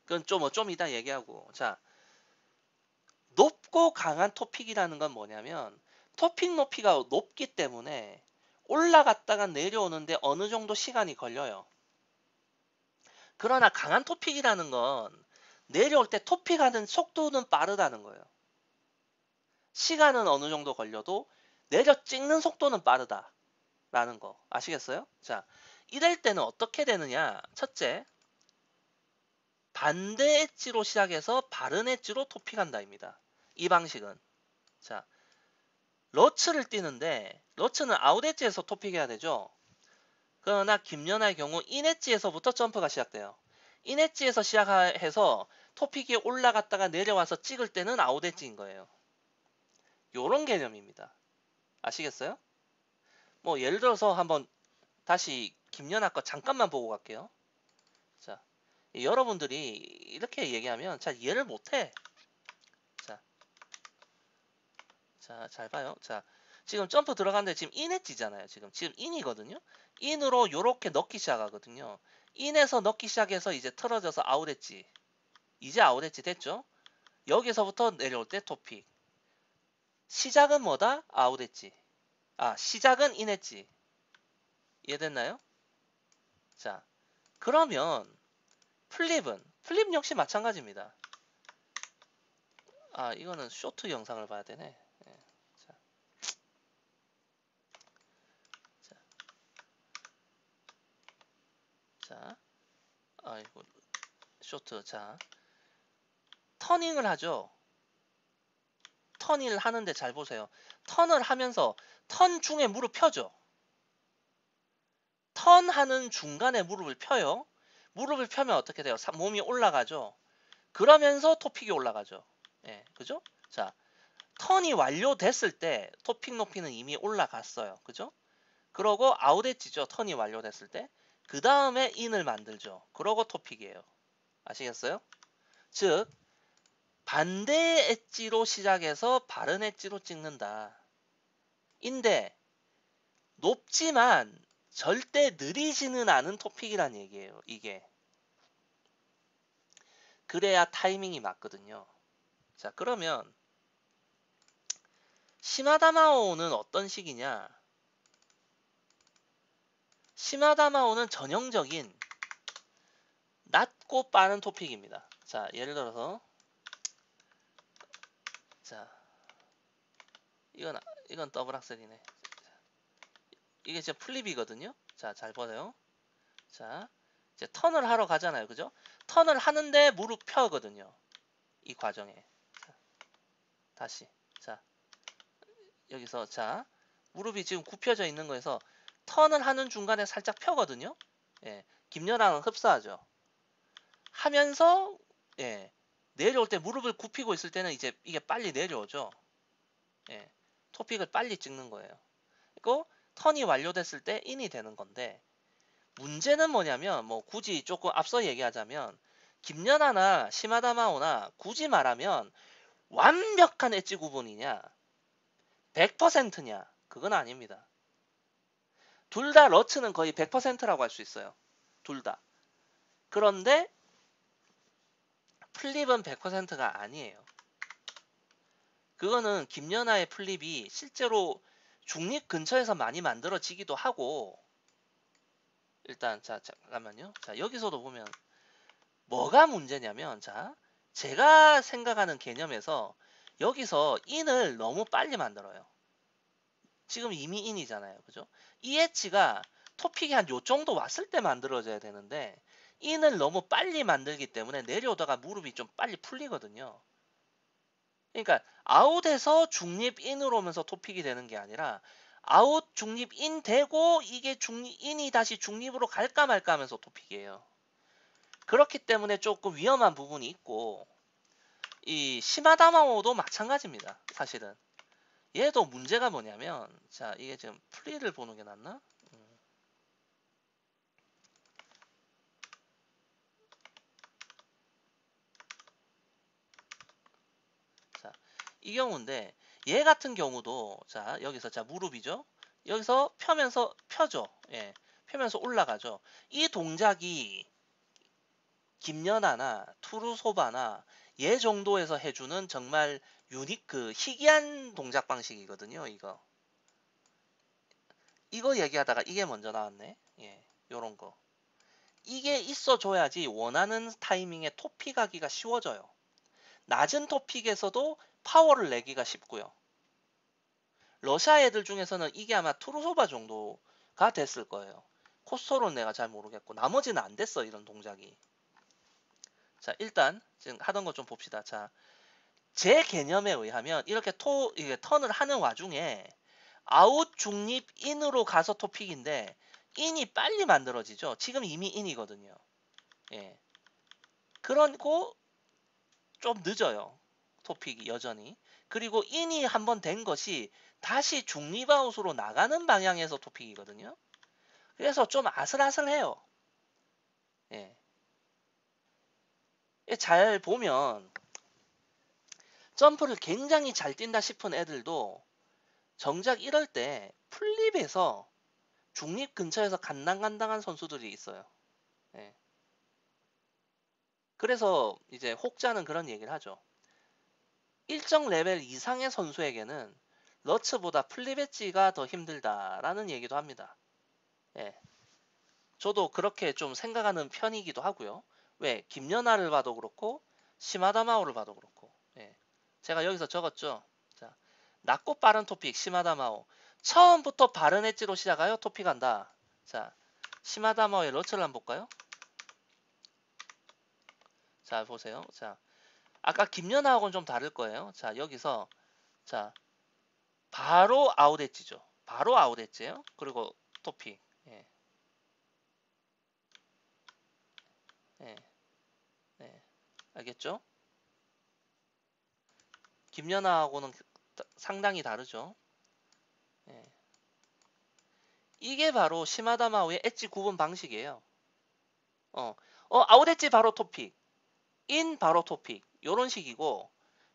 그건 좀 이따 얘기하고. 자, 높고 강한 토픽이라는 건 뭐냐면 토픽 높이가 높기 때문에 올라갔다가 내려오는데 어느 정도 시간이 걸려요. 그러나 강한 토픽이라는 건 내려올 때 토픽하는 속도는 빠르다는 거예요. 시간은 어느 정도 걸려도 내려 찍는 속도는 빠르다라는 거 아시겠어요? 자, 이럴 때는 어떻게 되느냐? 첫째, 반대 엣지로 시작해서 바른 엣지로 토픽한다입니다. 이 방식은. 자, 러츠를 뛰는데 러츠는 아웃 엣지에서 토픽해야 되죠. 그러나 김연아의 경우 인 엣지에서부터 점프가 시작돼요. 인 엣지에서 시작해서 토픽이 올라갔다가 내려와서 찍을 때는 아웃 엣지인 거예요. 요런 개념입니다. 아시겠어요? 뭐 예를 들어서 한번 다시 김연아 거 잠깐만 보고 갈게요. 자, 여러분들이 이렇게 얘기하면 잘 이해를 못해. 자, 잘 봐요. 자, 지금 점프 들어갔는데 지금 인 엣지잖아요. 지금 인이거든요. 인으로 요렇게 넣기 시작하거든요. 인에서 넣기 시작해서 이제 틀어져서 아웃 엣지. 이제 아웃 엣지 됐죠? 여기서부터 내려올 때 토픽. 시작은 뭐다? 아웃 엣지. 아, 시작은 인 엣지. 이해됐나요? 자, 그러면 플립 역시 마찬가지입니다. 아, 이거는 쇼트 영상을 봐야 되네. 자, 자, 아이고, 쇼트. 자, 터닝을 하죠. 턴을 하는데 잘 보세요. 턴을 하면서 턴 중에 무릎 펴죠. 턴하는 중간에 무릎을 펴요. 무릎을 펴면 어떻게 돼요? 몸이 올라가죠. 그러면서 토픽이 올라가죠. 예, 그죠? 자, 턴이 완료됐을 때 토픽 높이는 이미 올라갔어요. 그죠? 그러고 아웃 엣지죠. 턴이 완료됐을 때. 그 다음에 인을 만들죠. 그러고 토픽이에요. 아시겠어요? 즉 반대 엣지로 시작해서 바른 엣지로 찍는다. 인데 높지만 절대 느리지는 않은 토픽이란 얘기예요. 이게. 그래야 타이밍이 맞거든요. 자, 그러면 시마다마오는 어떤 식이냐? 시마다마오는 전형적인 낮고 빠른 토픽입니다. 자, 예를 들어서 자, 이건 더블 악셀이네. 이게 이제 플립이거든요. 자, 잘 보세요. 자, 이제 턴을 하러 가잖아요. 그죠? 턴을 하는데 무릎 펴거든요. 이 과정에. 자, 다시. 자, 여기서 자, 무릎이 지금 굽혀져 있는 거에서 턴을 하는 중간에 살짝 펴거든요. 예, 김연아는 흡사하죠. 하면서 예, 내려올 때 무릎을 굽히고 있을 때는 이제 이게 빨리 내려오죠. 예, 토픽을 빨리 찍는 거예요. 그리고 턴이 완료됐을 때 인이 되는 건데 문제는 뭐냐면 뭐 굳이 조금 앞서 얘기하자면 김연아나 시마다마오나 굳이 말하면 완벽한 엣지 구분이냐 100%냐 그건 아닙니다. 둘 다 러츠는 거의 100%라고 할 수 있어요. 둘 다. 그런데 플립은 100%가 아니에요. 그거는 김연아의 플립이 실제로 중립 근처에서 많이 만들어지기도 하고 일단 자 잠깐만요. 자 여기서도 보면 뭐가 문제냐면 자 제가 생각하는 개념에서 여기서 인을 너무 빨리 만들어요. 지금 이미 인이잖아요. 그죠? 이 엣지가 토픽이 한 요 정도 왔을 때 만들어져야 되는데 인을 너무 빨리 만들기 때문에 내려오다가 무릎이 좀 빨리 풀리거든요. 그러니까 아웃에서 중립 인으로 오면서 토픽이 되는 게 아니라 아웃 중립 인 되고 이게 인이 다시 중립으로 갈까 말까 하면서 토픽이에요. 그렇기 때문에 조금 위험한 부분이 있고 이 시마다마오도 마찬가지입니다. 사실은. 얘도 문제가 뭐냐면 자 이게 지금 플리를 보는 게 낫나? 자, 이 경우인데 얘 같은 경우도 자 여기서 자 무릎이죠. 여기서 펴면서 펴죠. 예, 펴면서 올라가죠. 이 동작이 김연아나 투루소바나 얘 정도에서 해주는 정말 희귀한 동작 방식이거든요. 이거 얘기하다가 이게 먼저 나왔네. 예, 요런 거. 이게 있어줘야지 원하는 타이밍에 토픽하기가 쉬워져요. 낮은 토픽에서도 파워를 내기가 쉽고요. 러시아 애들 중에서는 이게 아마 투르소바 정도가 됐을 거예요. 코스토로는 내가 잘 모르겠고 나머지는 안 됐어, 이런 동작이. 자, 일단 지금 하던 거 좀 봅시다. 자, 제 개념에 의하면 이렇게 이게 턴을 하는 와중에 아웃 중립 인으로 가서 토픽인데 인이 빨리 만들어지죠. 지금 이미 인이거든요. 예. 그러고 좀 늦어요. 토픽이 여전히. 그리고 인이 한번 된 것이 다시 중립 아웃으로 나가는 방향에서 토픽이거든요. 그래서 좀 아슬아슬해요. 예. 잘 보면 점프를 굉장히 잘 뛴다 싶은 애들도 정작 이럴 때 플립에서 중립 근처에서 간당간당한 선수들이 있어요. 예. 그래서 이제 혹자는 그런 얘기를 하죠. 일정 레벨 이상의 선수에게는 러츠보다 플립 엣지가 더 힘들다라는 얘기도 합니다. 예. 저도 그렇게 좀 생각하는 편이기도 하고요. 왜? 김연아를 봐도 그렇고 시마다마오를 봐도 그렇고. 예. 제가 여기서 적었죠. 자, 낮고 빠른 토픽 시마다마오. 처음부터 빠른 엣지로 시작하여 토픽한다. 자, 시마다마오의 러츠를 한번 볼까요? 자, 보세요. 자, 아까 김연아하고는 좀 다를 거예요. 자, 여기서 자, 바로 아웃 엣지죠. 바로 아웃 엣지예요. 그리고 토픽. 예. 예. 예. 알겠죠? 김연아하고는 상당히 다르죠. 예. 이게 바로 시마다마오의 엣지 구분 방식이에요. 아웃 엣지 바로 토픽, 인 바로 토픽, 요런 식이고,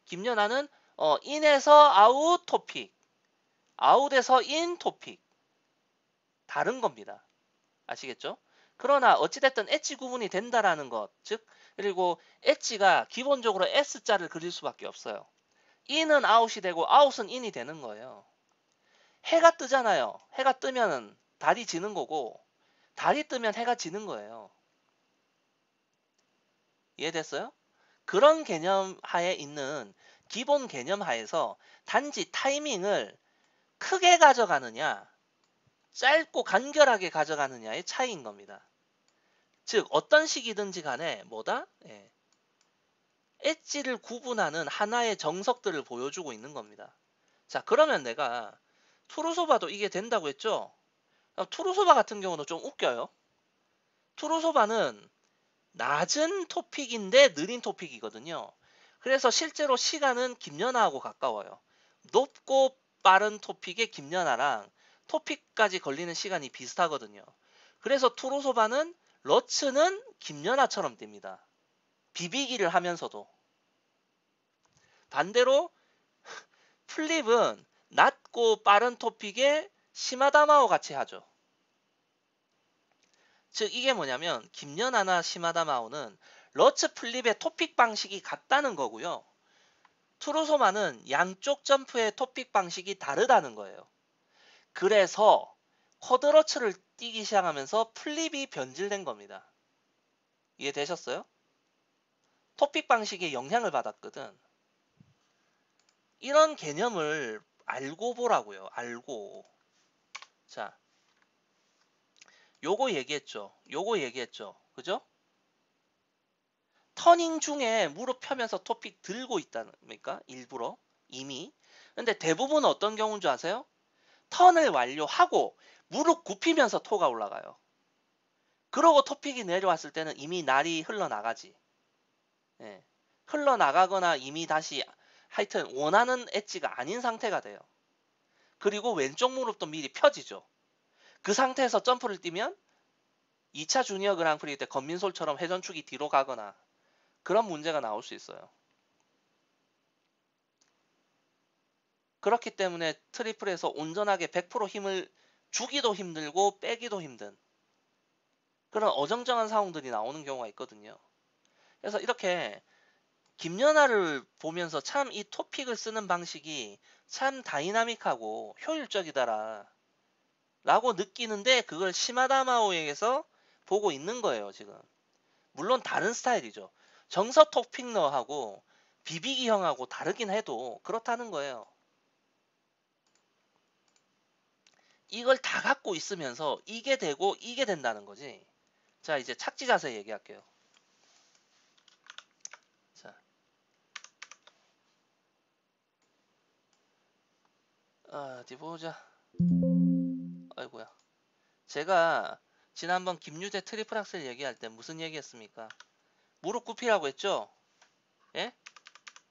김연아는 인에서 아웃 토픽, 아웃에서 인 토픽, 다른 겁니다. 아시겠죠? 그러나 어찌됐든 엣지 구분이 된다라는 것, 즉, 그리고 엣지가 기본적으로 S자를 그릴 수밖에 없어요. 인은 아웃이 되고 아웃은 인이 되는 거예요. 해가 뜨잖아요. 해가 뜨면 달이 지는 거고 달이 뜨면 해가 지는 거예요. 이해됐어요? 그런 개념 하에 있는 기본 개념 하에서 단지 타이밍을 크게 가져가느냐 짧고 간결하게 가져가느냐의 차이인 겁니다. 즉 어떤 식이든지 간에 뭐다? 예. 엣지를 구분하는 하나의 정석들을 보여주고 있는 겁니다. 자, 그러면 내가 투르소바도 이게 된다고 했죠? 투르소바 같은 경우는 좀 웃겨요. 투르소바는 낮은 토픽인데 느린 토픽이거든요. 그래서 실제로 시간은 김연아하고 가까워요. 높고 빠른 토픽의 김연아랑 토픽까지 걸리는 시간이 비슷하거든요. 그래서 투르소바는 러츠는 김연아처럼 뜁니다. 비비기를 하면서도. 반대로 플립은 낮고 빠른 토픽에 시마다마오 같이 하죠. 즉 이게 뭐냐면 김연아나 시마다마오는 러츠 플립의 토픽 방식이 같다는 거고요. 투르소마는 양쪽 점프의 토픽 방식이 다르다는 거예요. 그래서 쿼드러츠를 뛰기 시작하면서 플립이 변질된 겁니다. 이해되셨어요? 토픽 방식에 영향을 받았거든. 이런 개념을 알고 보라고요. 알고. 자, 요거 얘기했죠. 그죠? 터닝 중에 무릎 펴면서 토픽 들고 있다니까 일부러 이미. 근데 대부분 어떤 경우인 줄 아세요? 턴을 완료하고 무릎 굽히면서 토가 올라가요. 그러고 토픽이 내려왔을 때는 이미 날이 흘러나가지. 예. 흘러나가거나 이미 다시 하여튼 원하는 엣지가 아닌 상태가 돼요. 그리고 왼쪽 무릎도 미리 펴지죠. 그 상태에서 점프를 뛰면 2차 주니어 그랑프리 때 건민솔처럼 회전축이 뒤로 가거나 그런 문제가 나올 수 있어요. 그렇기 때문에 트리플에서 온전하게 100% 힘을 주기도 힘들고 빼기도 힘든 그런 어정쩡한 상황들이 나오는 경우가 있거든요. 그래서 이렇게 김연아를 보면서 참 이 토픽을 쓰는 방식이 참 다이나믹하고 효율적이다라 라고 느끼는데 그걸 시마다마오에게서 보고 있는 거예요 지금. 물론 다른 스타일이죠. 정서 토픽너하고 비비기 형하고 다르긴 해도 그렇다는 거예요. 이걸 다 갖고 있으면서 이게 되고 이게 된다는 거지. 자, 이제 착지 자세 얘기할게요. 자, 어디 보자. 아이고야. 제가 지난번 김유재 트리플 악셀 얘기할 때 무슨 얘기했습니까? 무릎 굽히라고 했죠? 예?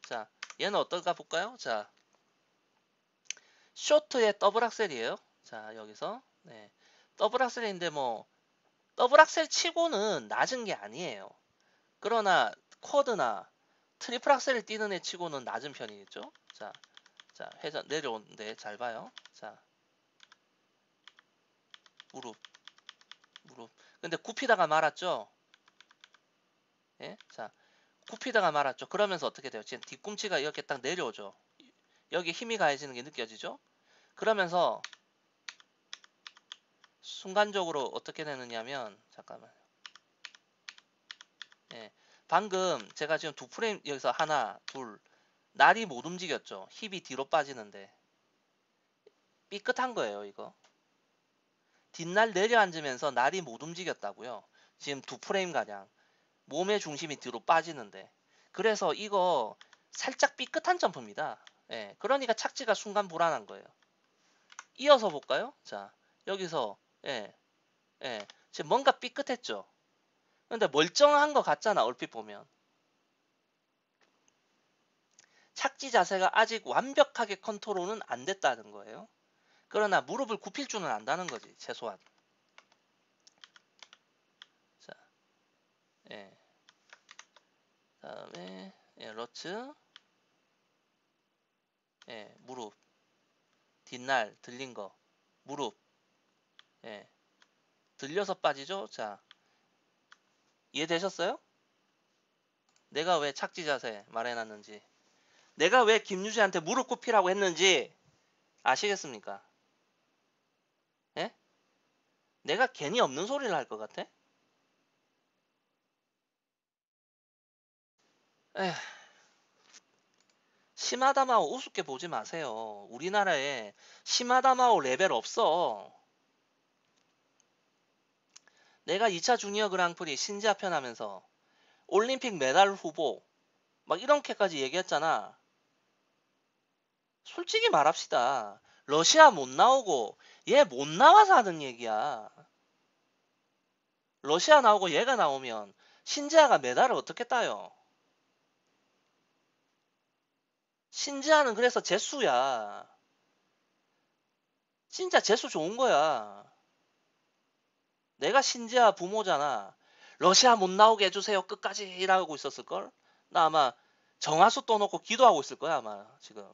자, 얘는 어떨까 볼까요? 자, 쇼트의 더블 악셀이에요. 자, 여기서 네. 더블 악셀인데 뭐 더블 악셀 치고는 낮은 게 아니에요. 그러나 쿼드나 트리플 악셀을 뛰는 애 치고는 낮은 편이겠죠? 자, 자, 회전 내려오는데 잘 봐요. 자, 무릎, 무릎. 근데 굽히다가 말았죠? 예? 자, 굽히다가 말았죠. 그러면서 어떻게 돼요? 지금 뒤꿈치가 이렇게 딱 내려오죠. 여기 힘이 가해지는 게 느껴지죠? 그러면서 순간적으로 어떻게 되느냐면 잠깐만. 예. 방금 제가 지금 두 프레임 여기서 하나, 둘 날이 못 움직였죠. 힙이 뒤로 빠지는데 삐끗한 거예요, 이거. 뒷날 내려앉으면서 날이 못 움직였다고요. 지금 두 프레임 가량 몸의 중심이 뒤로 빠지는데 그래서 이거 살짝 삐끗한 점프입니다. 예. 그러니까 착지가 순간 불안한 거예요. 이어서 볼까요? 자, 여기서 예. 예. 지금 뭔가 삐끗했죠. 근데 멀쩡한 것 같잖아, 얼핏 보면. 착지 자세가 아직 완벽하게 컨트롤은 안 됐다는 거예요. 그러나 무릎을 굽힐 줄은 안다는 거지, 최소한. 자, 예. 다음에 예, 러츠, 예, 무릎, 뒷날 들린 거, 무릎, 예, 들려서 빠지죠. 자, 이해되셨어요? 내가 왜 착지 자세 말해놨는지, 내가 왜 김유지한테 무릎 굽히라고 했는지 아시겠습니까? 예? 내가 괜히 없는 소리를 할 것 같아? 에휴, 시마다마오 우습게 보지 마세요. 우리나라에 시마다마오 레벨 없어. 내가 2차 주니어 그랑프리 신지아 편 하면서 올림픽 메달 후보 막 이렇게까지 얘기했잖아. 솔직히 말합시다. 러시아 못 나오고 얘 못 나와서 하는 얘기야. 러시아 나오고 얘가 나오면 신지아가 메달을 어떻게 따요? 신지아는 그래서 재수야. 진짜 재수 좋은 거야. 내가 신지아 부모잖아. 러시아 못 나오게 해주세요. 끝까지 일하고 있었을걸? 나 아마 정하수 떠놓고 기도하고 있을 거야 아마 지금.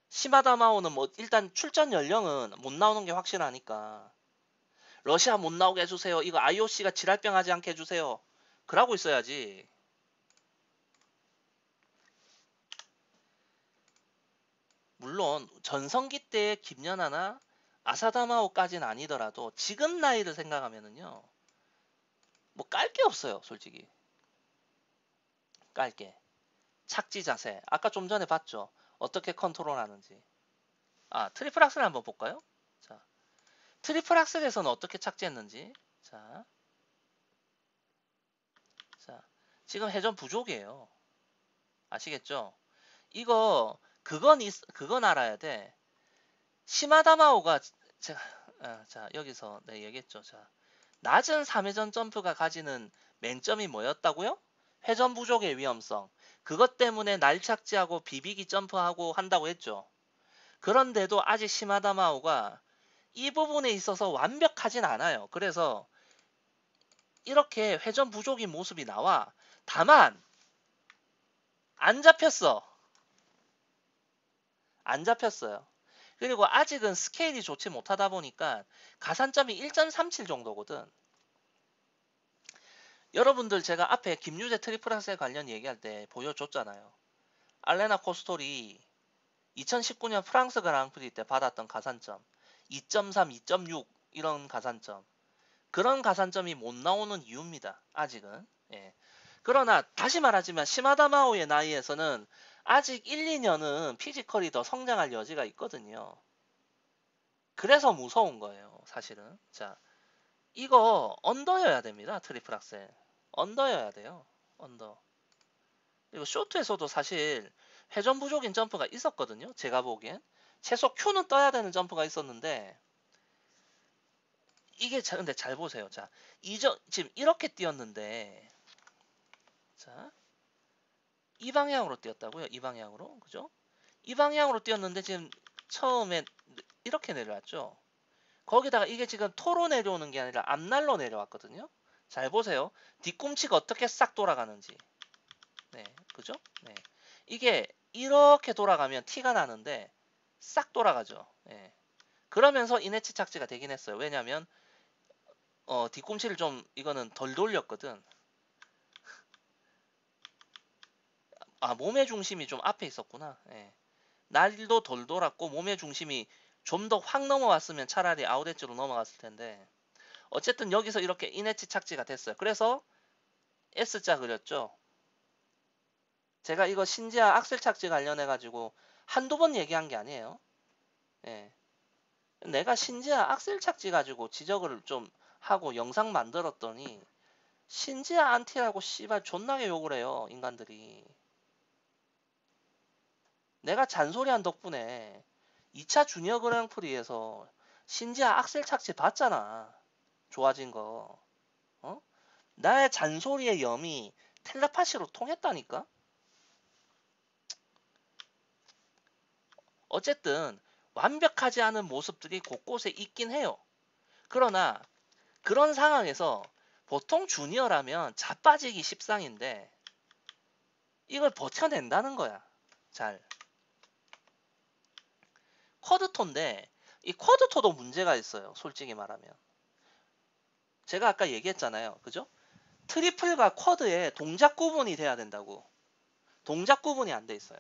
시마다마오는 뭐 일단 출전 연령은 못 나오는 게 확실하니까 러시아 못 나오게 해주세요. 이거 IOC가 지랄병 하지 않게 해주세요. 그러고 있어야지. 물론 전성기 때의 김연아나 아사다마오까지는 아니더라도 지금 나이를 생각하면은요. 뭐 깔 게 없어요 솔직히. 깔게. 착지 자세. 아까 좀 전에 봤죠. 어떻게 컨트롤 하는지. 아 트리플 악셀 한번 볼까요? 자, 트리플 악셀에서는 어떻게 착지했는지. 자, 자, 지금 회전 부족이에요. 아시겠죠? 이거 그건 알아야 돼. 시마다마오가 제가 자 여기서 네 얘기했죠. 자 낮은 3회전 점프가 가지는 맹점이 뭐였다고요? 회전 부족의 위험성. 그것 때문에 날착지하고 비비기 점프하고 한다고 했죠. 그런데도 아직 시마다마오가 이 부분에 있어서 완벽하진 않아요. 그래서 이렇게 회전 부족인 모습이 나와. 다만 안 잡혔어. 안 잡혔어요. 그리고 아직은 스케일이 좋지 못하다 보니까 가산점이 1.37 정도거든. 여러분들 제가 앞에 김유재 트리플 악셀 관련 얘기할 때 보여줬잖아요. 알레나 코스톨이 2019년 프랑스 그랑프리 때 받았던 가산점 2.3, 2.6 이런 가산점, 그런 가산점이 못 나오는 이유입니다. 아직은. 예. 그러나 다시 말하지만 시마다 마오의 나이에서는 아직 1, 2년은 피지컬이 더 성장할 여지가 있거든요. 그래서 무서운 거예요, 사실은. 자, 이거 언더여야 됩니다. 트리플 악셀. 언더여야 돼요. 언더. 그리고 쇼트에서도 사실 회전 부족인 점프가 있었거든요. 제가 보기엔. 최소 Q는 떠야 되는 점프가 있었는데 이게 근데 잘 보세요. 자, 지금 이렇게 뛰었는데 자, 이 방향으로 뛰었다고요. 이 방향으로. 그죠? 이 방향으로 뛰었는데 지금 처음에 이렇게 내려왔죠. 거기다가 이게 지금 토로 내려오는 게 아니라 앞날로 내려왔거든요. 잘 보세요. 뒤꿈치가 어떻게 싹 돌아가는지. 네, 그죠? 네. 이게 이렇게 돌아가면 티가 나는데 싹 돌아가죠. 네. 그러면서 이네치 착지가 되긴 했어요. 왜냐면 뒤꿈치를 좀 이거는 덜 돌렸거든. 아, 몸의 중심이 좀 앞에 있었구나. 예. 날도 덜 돌았고 몸의 중심이 좀 더 확 넘어왔으면 차라리 아웃엣지로 넘어갔을 텐데 어쨌든 여기서 이렇게 인엣지 착지가 됐어요. 그래서 S자 그렸죠. 제가 이거 신지아 악셀 착지 관련해 가지고 한두 번 얘기한 게 아니에요. 예. 내가 신지아 악셀 착지 가지고 지적을 좀 하고 영상 만들었더니 신지아 안티라고 씨발 존나게 욕을 해요, 인간들이. 내가 잔소리한 덕분에 2차 주니어 그랑프리에서 신지아 악셀 착지 봤잖아. 좋아진 거. 어? 나의 잔소리의 염이 텔레파시로 통했다니까? 어쨌든 완벽하지 않은 모습들이 곳곳에 있긴 해요. 그러나 그런 상황에서 보통 주니어라면 자빠지기 십상인데 이걸 버텨낸다는 거야. 잘. 쿼드토인데 이 쿼드토도 문제가 있어요. 솔직히 말하면. 제가 아까 얘기했잖아요. 그죠? 트리플과 쿼드의 동작 구분이 돼야 된다고. 동작 구분이 안 돼 있어요.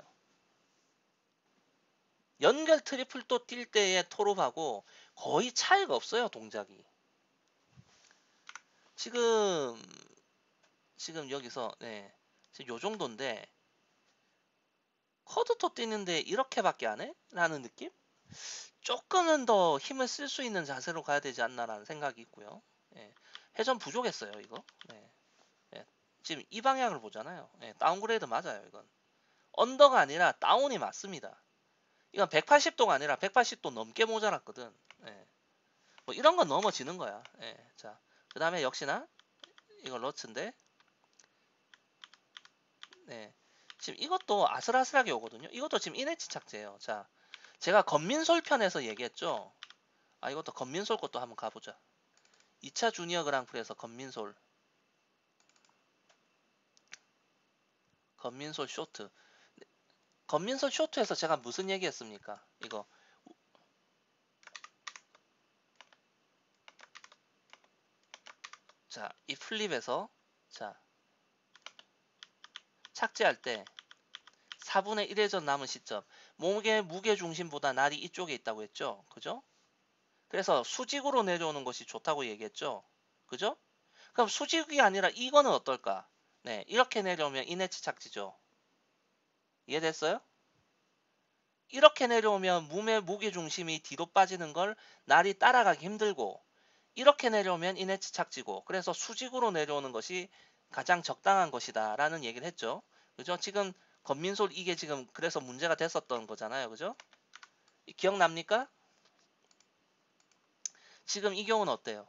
연결 트리플도 뛸 때의 토롭하고 거의 차이가 없어요. 동작이. 지금 여기서 네, 지금 요 정도인데 쿼드토 뛰는데 이렇게밖에 안 해? 라는 느낌? 조금은 더 힘을 쓸 수 있는 자세로 가야 되지 않나라는 생각이 있고요. 예, 회전 부족했어요. 이거. 네, 예, 지금 이 방향을 보잖아요. 예, 다운그레이드 맞아요. 이건. 언더가 아니라 다운이 맞습니다. 이건 180도가 아니라 180도 넘게 모자랐거든. 예. 뭐 이런 건 넘어지는 거야. 예. 자, 그 다음에 역시나 이건 러츠인데, 네. 지금 이것도 아슬아슬하게 오거든요. 이것도 지금 인엣지 착지예요. 자, 제가 건민솔 편에서 얘기했죠. 아, 이것도 건민솔 것도 한번 가보자. 2차 주니어 그랑프리에서 건민솔 쇼트. 건민솔 쇼트에서 제가 무슨 얘기했습니까? 이거. 자, 이 플립에서 자, 착지할 때 4분의 1회전 남은 시점. 몸의 무게 중심보다 날이 이쪽에 있다고 했죠. 그죠? 그래서 수직으로 내려오는 것이 좋다고 얘기했죠. 그죠? 그럼 수직이 아니라 이거는 어떨까? 네, 이렇게 내려오면 인엣지 착지죠. 이해됐어요? 이렇게 내려오면 몸의 무게 중심이 뒤로 빠지는 걸 날이 따라가기 힘들고, 이렇게 내려오면 인엣지 착지고, 그래서 수직으로 내려오는 것이 가장 적당한 것이다 라는 얘기를 했죠. 그죠? 지금 건민솔 이게 지금 그래서 문제가 됐었던 거잖아요. 그죠? 기억납니까? 지금 이 경우는 어때요?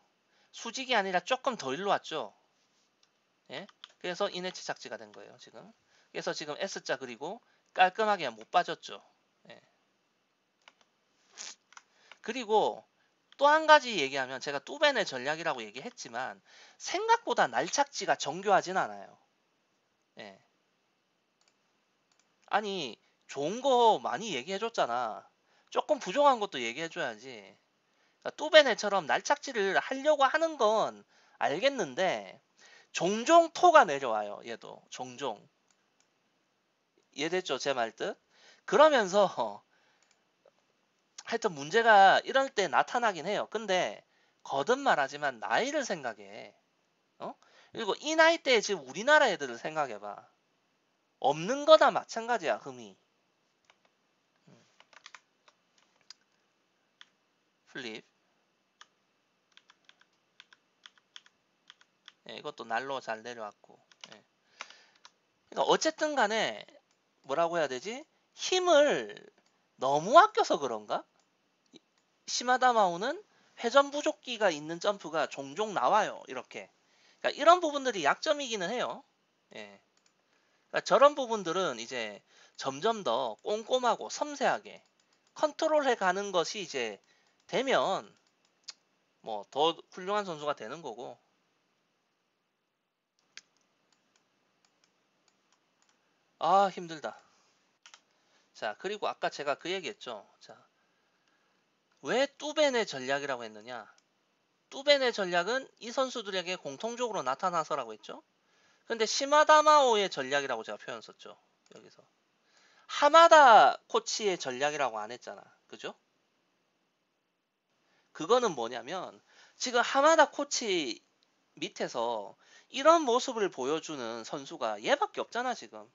수직이 아니라 조금 더 일로 왔죠. 예? 그래서 인엣지 착지가 된 거예요. 지금. 그래서 지금 S자 그리고 깔끔하게 못 빠졌죠. 예. 그리고 또 한 가지 얘기하면 제가 뚜벤의 전략이라고 얘기했지만 생각보다 날착지가 정교하진 않아요. 예. 아니 좋은 거 많이 얘기해줬잖아. 조금 부족한 것도 얘기해줘야지. 그러니까 뚜벤의처럼 날착지를 하려고 하는 건 알겠는데 종종 토가 내려와요. 얘도 종종. 이해됐죠? 제 말 뜻? 그러면서 하여튼 문제가 이럴 때 나타나긴 해요. 근데 거듭 말하지만 나이를 생각해. 어? 그리고 이 나이 때 지금 우리나라 애들을 생각해봐. 없는 거나 마찬가지야, 흠이. 플립. 예, 이것도 날로 잘 내려왔고. 예. 그러니까 어쨌든 간에 뭐라고 해야 되지? 힘을 너무 아껴서 그런가? 시마다 마오는 회전 부족기가 있는 점프가 종종 나와요. 이렇게. 그러니까 이런 부분들이 약점이기는 해요. 예. 그러니까 저런 부분들은 이제 점점 더 꼼꼼하고 섬세하게 컨트롤해 가는 것이 이제 되면 뭐 더 훌륭한 선수가 되는 거고. 아, 힘들다. 자, 그리고 아까 제가 그 얘기했죠. 자, 왜 뚜벤의 전략이라고 했느냐? 뚜벤의 전략은 이 선수들에게 공통적으로 나타나서라고 했죠. 근데 시마다마오의 전략이라고 제가 표현 썼죠. 여기서. 하마다 코치의 전략이라고 안 했잖아. 그죠? 그거는 뭐냐면 지금 하마다 코치 밑에서 이런 모습을 보여주는 선수가 얘밖에 없잖아, 지금.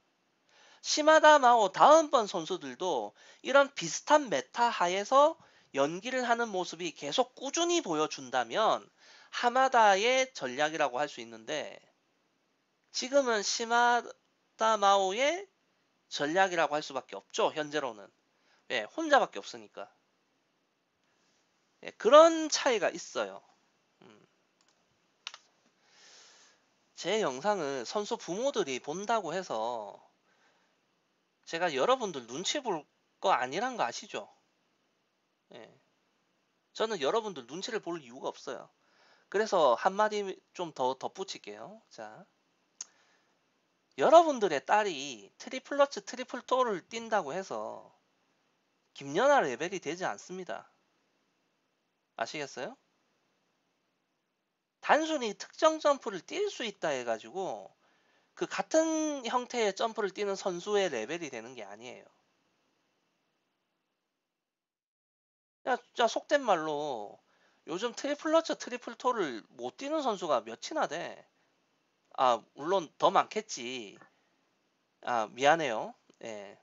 시마다 마오 다음번 선수들도 이런 비슷한 메타 하에서 연기를 하는 모습이 계속 꾸준히 보여준다면 하마다의 전략이라고 할 수 있는데 지금은 시마다 마오의 전략이라고 할 수밖에 없죠, 현재로는. 예, 혼자밖에 없으니까. 예, 그런 차이가 있어요. 음. 제 영상을 선수 부모들이 본다고 해서 제가 여러분들 눈치 볼 거 아니란 거 아시죠? 예. 저는 여러분들 눈치를 볼 이유가 없어요. 그래서 한마디 좀 더 덧붙일게요. 자, 여러분들의 딸이 트리플러츠 트리플 토를 뛴다고 해서 김연아 레벨이 되지 않습니다. 아시겠어요? 단순히 특정 점프를 뛸 수 있다 해가지고 그 같은 형태의 점프를 뛰는 선수의 레벨이 되는 게 아니에요. 야, 속된 말로 요즘 트리플러츠 트리플 토를 못 뛰는 선수가 몇이나 돼. 아, 물론 더 많겠지. 아, 미안해요. 예.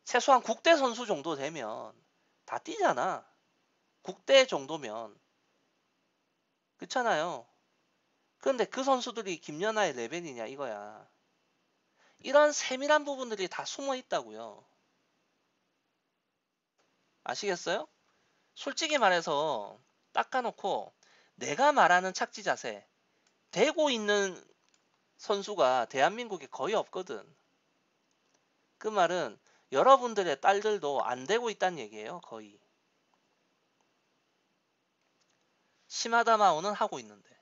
최소한 국대 선수 정도 되면 다 뛰잖아. 국대 정도면. 그렇잖아요. 그런데 그 선수들이 김연아의 레벨이냐 이거야. 이런 세밀한 부분들이 다 숨어 있다고요. 아시겠어요? 솔직히 말해서 닦아놓고 내가 말하는 착지 자세 되고 있는 선수가 대한민국에 거의 없거든. 그 말은 여러분들의 딸들도 안 되고 있다는 얘기예요. 거의. 시마다마오는 하고 있는데.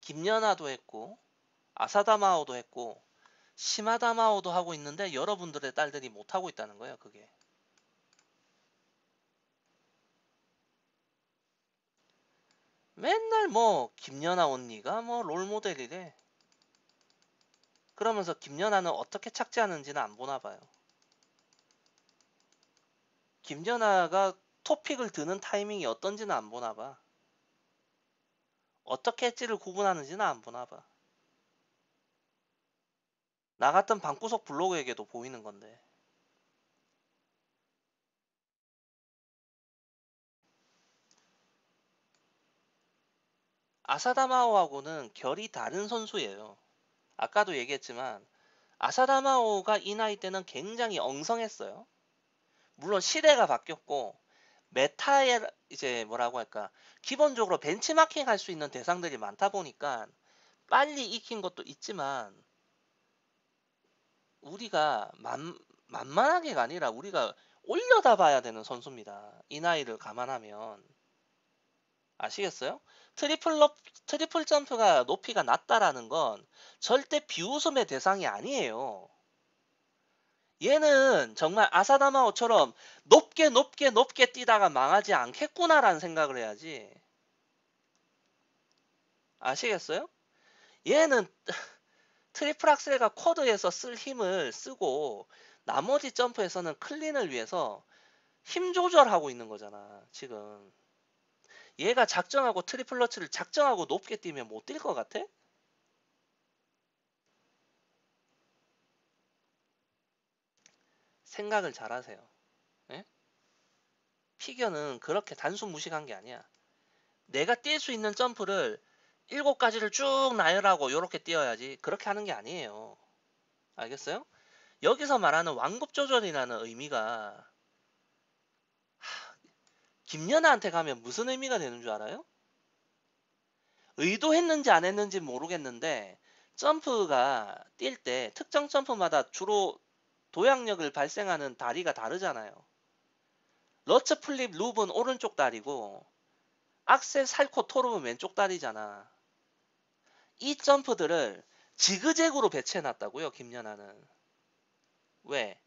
김연아도 했고 아사다마오도 했고 시마다마오도 하고 있는데 여러분들의 딸들이 못하고 있다는 거예요. 그게. 맨날 뭐 김연아 언니가 뭐 롤모델이래. 그러면서 김연아는 어떻게 착지하는지는 안 보나 봐요. 김연아가 토픽을 드는 타이밍이 어떤지는 안 보나 봐. 어떻게 엣지를 구분하는지는 안 보나 봐. 나 같은 방구석 블로그에게도 보이는 건데. 아사다마오하고는 결이 다른 선수예요. 아까도 얘기했지만 아사다마오가 이 나이 때는 굉장히 엉성했어요. 물론 시대가 바뀌었고 메타에 이제 뭐라고 할까 기본적으로 벤치마킹 할 수 있는 대상들이 많다 보니까 빨리 익힌 것도 있지만 우리가 만만하게가 아니라 우리가 올려다 봐야 되는 선수입니다. 이 나이를 감안하면 아시겠어요? 트리플 점프가 높이가 낮다라는 건 절대 비웃음의 대상이 아니에요. 얘는 정말 아사다마오처럼 높게 높게 높게 뛰다가 망하지 않겠구나라는 생각을 해야지. 아시겠어요? 얘는 트리플 악셀과 쿼드에서 쓸 힘을 쓰고 나머지 점프에서는 클린을 위해서 힘 조절하고 있는 거잖아, 지금. 얘가 작정하고 트리플 러치를 작정하고 높게 뛰면 못 뛸 것 같아? 생각을 잘 하세요. 예? 피겨는 그렇게 단순 무식한 게 아니야. 내가 뛸 수 있는 점프를 7가지를 쭉 나열하고 요렇게 뛰어야지 그렇게 하는 게 아니에요. 알겠어요? 여기서 말하는 완급 조절이라는 의미가 김연아한테 가면 무슨 의미가 되는 줄 알아요? 의도했는지 안 했는지 모르겠는데 점프가 뛸 때 특정 점프마다 주로 도약력을 발생하는 다리가 다르잖아요. 러츠 플립 룹은 오른쪽 다리고 악셀 살코 토르는 왼쪽 다리잖아. 이 점프들을 지그재그로 배치해놨다고요, 김연아는. 왜?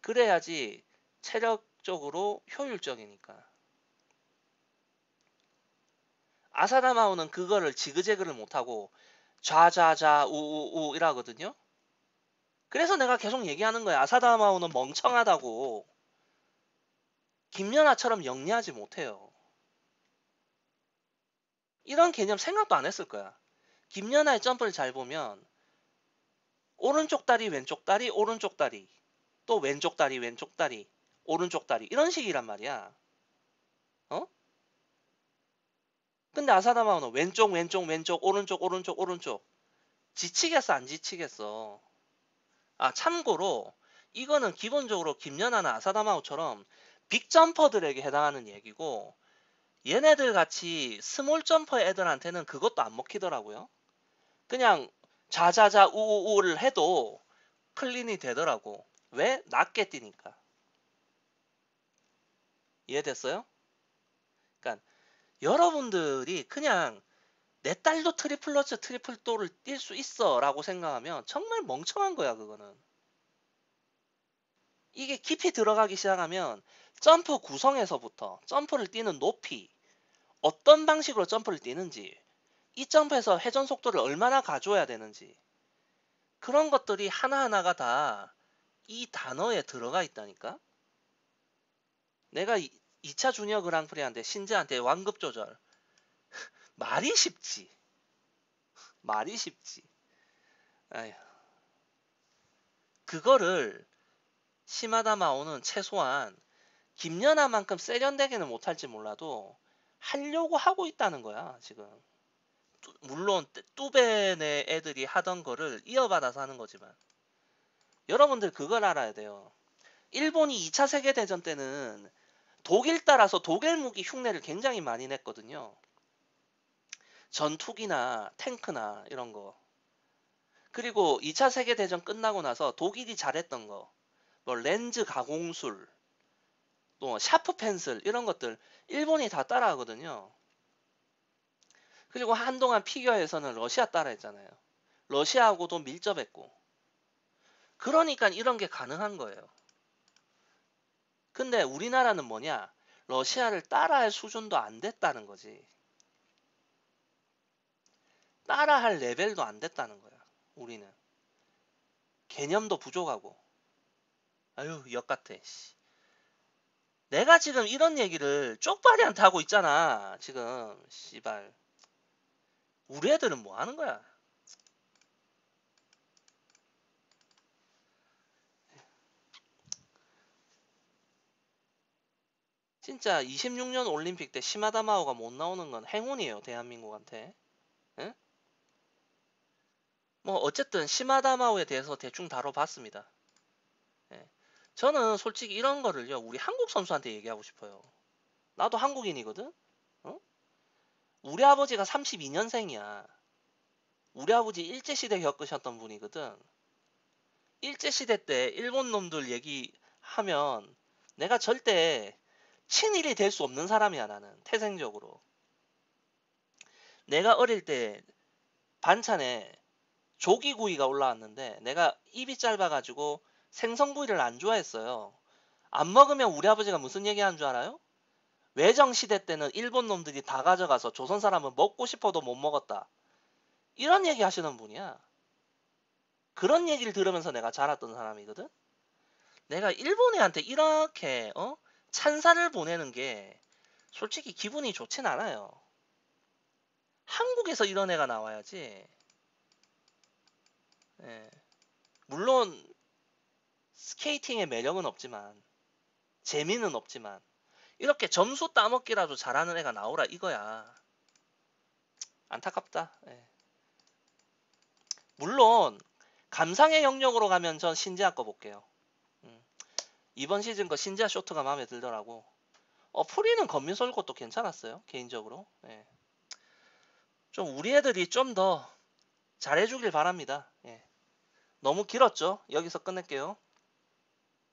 그래야지 체력적으로 효율적이니까. 아사다마오는 그거를 지그재그를 못하고 좌좌좌 우우우 이라거든요. 그래서 내가 계속 얘기하는 거야. 아사다마오는 멍청하다고. 김연아처럼 영리하지 못해요. 이런 개념 생각도 안 했을 거야. 김연아의 점프를 잘 보면 오른쪽 다리, 왼쪽 다리, 오른쪽 다리, 또 왼쪽 다리, 왼쪽 다리, 오른쪽 다리 이런 식이란 말이야. 어? 근데 아사다마오는 왼쪽, 왼쪽, 왼쪽, 오른쪽, 오른쪽, 오른쪽. 지치겠어, 안 지치겠어? 아, 참고로 이거는 기본적으로 김연아나 아사다마오처럼 빅점퍼들에게 해당하는 얘기고 얘네들 같이 스몰 점퍼 애들한테는 그것도 안 먹히더라고요. 그냥 자자자 우우우를 해도 클린이 되더라고. 왜? 낮게 뛰니까. 이해됐어요? 그러니까 여러분들이 그냥 내 딸도 트리플러츠 트리플도를 뛸 수 있어 라고 생각하면 정말 멍청한 거야, 그거는. 이게 깊이 들어가기 시작하면 점프 구성에서부터 점프를 뛰는 높이, 어떤 방식으로 점프를 뛰는지, 이 점프에서 회전 속도를 얼마나 가져야 되는지, 그런 것들이 하나하나가 다 이 단어에 들어가 있다니까? 내가 2차 주니어 그랑프리한테 신재한테 완급 조절. 말이 쉽지. 말이 쉽지. 아휴. 그거를 시마다 마오는 최소한 김연아만큼 세련되게는 못할지 몰라도 하려고 하고 있다는 거야, 지금. 물론 뚜베네 애들이 하던 거를 이어받아서 하는 거지만 여러분들 그걸 알아야 돼요. 일본이 2차 세계대전 때는 독일 따라서 독일 무기 흉내를 굉장히 많이 냈거든요. 전투기나 탱크나 이런 거. 그리고 2차 세계대전 끝나고 나서 독일이 잘했던 거, 뭐 렌즈 가공술, 또 샤프 펜슬 이런 것들 일본이 다 따라하거든요. 그리고 한동안 피겨에서는 러시아 따라했잖아요. 러시아하고도 밀접했고. 그러니까 이런 게 가능한 거예요. 근데 우리나라는 뭐냐? 러시아를 따라할 수준도 안 됐다는 거지. 따라할 레벨도 안 됐다는 거야. 우리는. 개념도 부족하고. 아유, 역같아. 내가 지금 이런 얘기를 쪽발이한테 하고 있잖아. 지금 씨발. 우리 애들은 뭐 하는 거야? 진짜 26년 올림픽 때 시마다 마오가 못 나오는 건 행운이에요. 대한민국한테. 응? 뭐 어쨌든 시마다 마오에 대해서 대충 다뤄봤습니다. 예. 저는 솔직히 이런 거를요. 우리 한국 선수한테 얘기하고 싶어요. 나도 한국인이거든. 어? 우리 아버지가 32년생이야. 우리 아버지 일제시대 겪으셨던 분이거든. 일제시대 때 일본 놈들 얘기하면 내가 절대 친일이 될 수 없는 사람이야, 나는. 태생적으로. 내가 어릴 때 반찬에 조기구이가 올라왔는데 내가 입이 짧아가지고 생선구이를 안 좋아했어요. 안 먹으면 우리 아버지가 무슨 얘기하는 줄 알아요? 외정시대 때는 일본 놈들이 다 가져가서 조선 사람은 먹고 싶어도 못 먹었다. 이런 얘기 하시는 분이야. 그런 얘기를 들으면서 내가 자랐던 사람이거든. 내가 일본 애한테 이렇게 찬사를 보내는 게 솔직히 기분이 좋진 않아요. 한국에서 이런 애가 나와야지. 예. 물론 스케이팅의 매력은 없지만 재미는 없지만 이렇게 점수 따먹기라도 잘하는 애가 나오라 이거야. 안타깝다. 예. 물론 감상의 영역으로 가면 전 신지아 거 볼게요. 이번 시즌 거 신지아 쇼트가 마음에 들더라고. 프리는 건민솔 것도 괜찮았어요. 개인적으로. 예. 좀 우리 애들이 좀 더 잘해주길 바랍니다. 예. 너무 길었죠? 여기서 끝낼게요.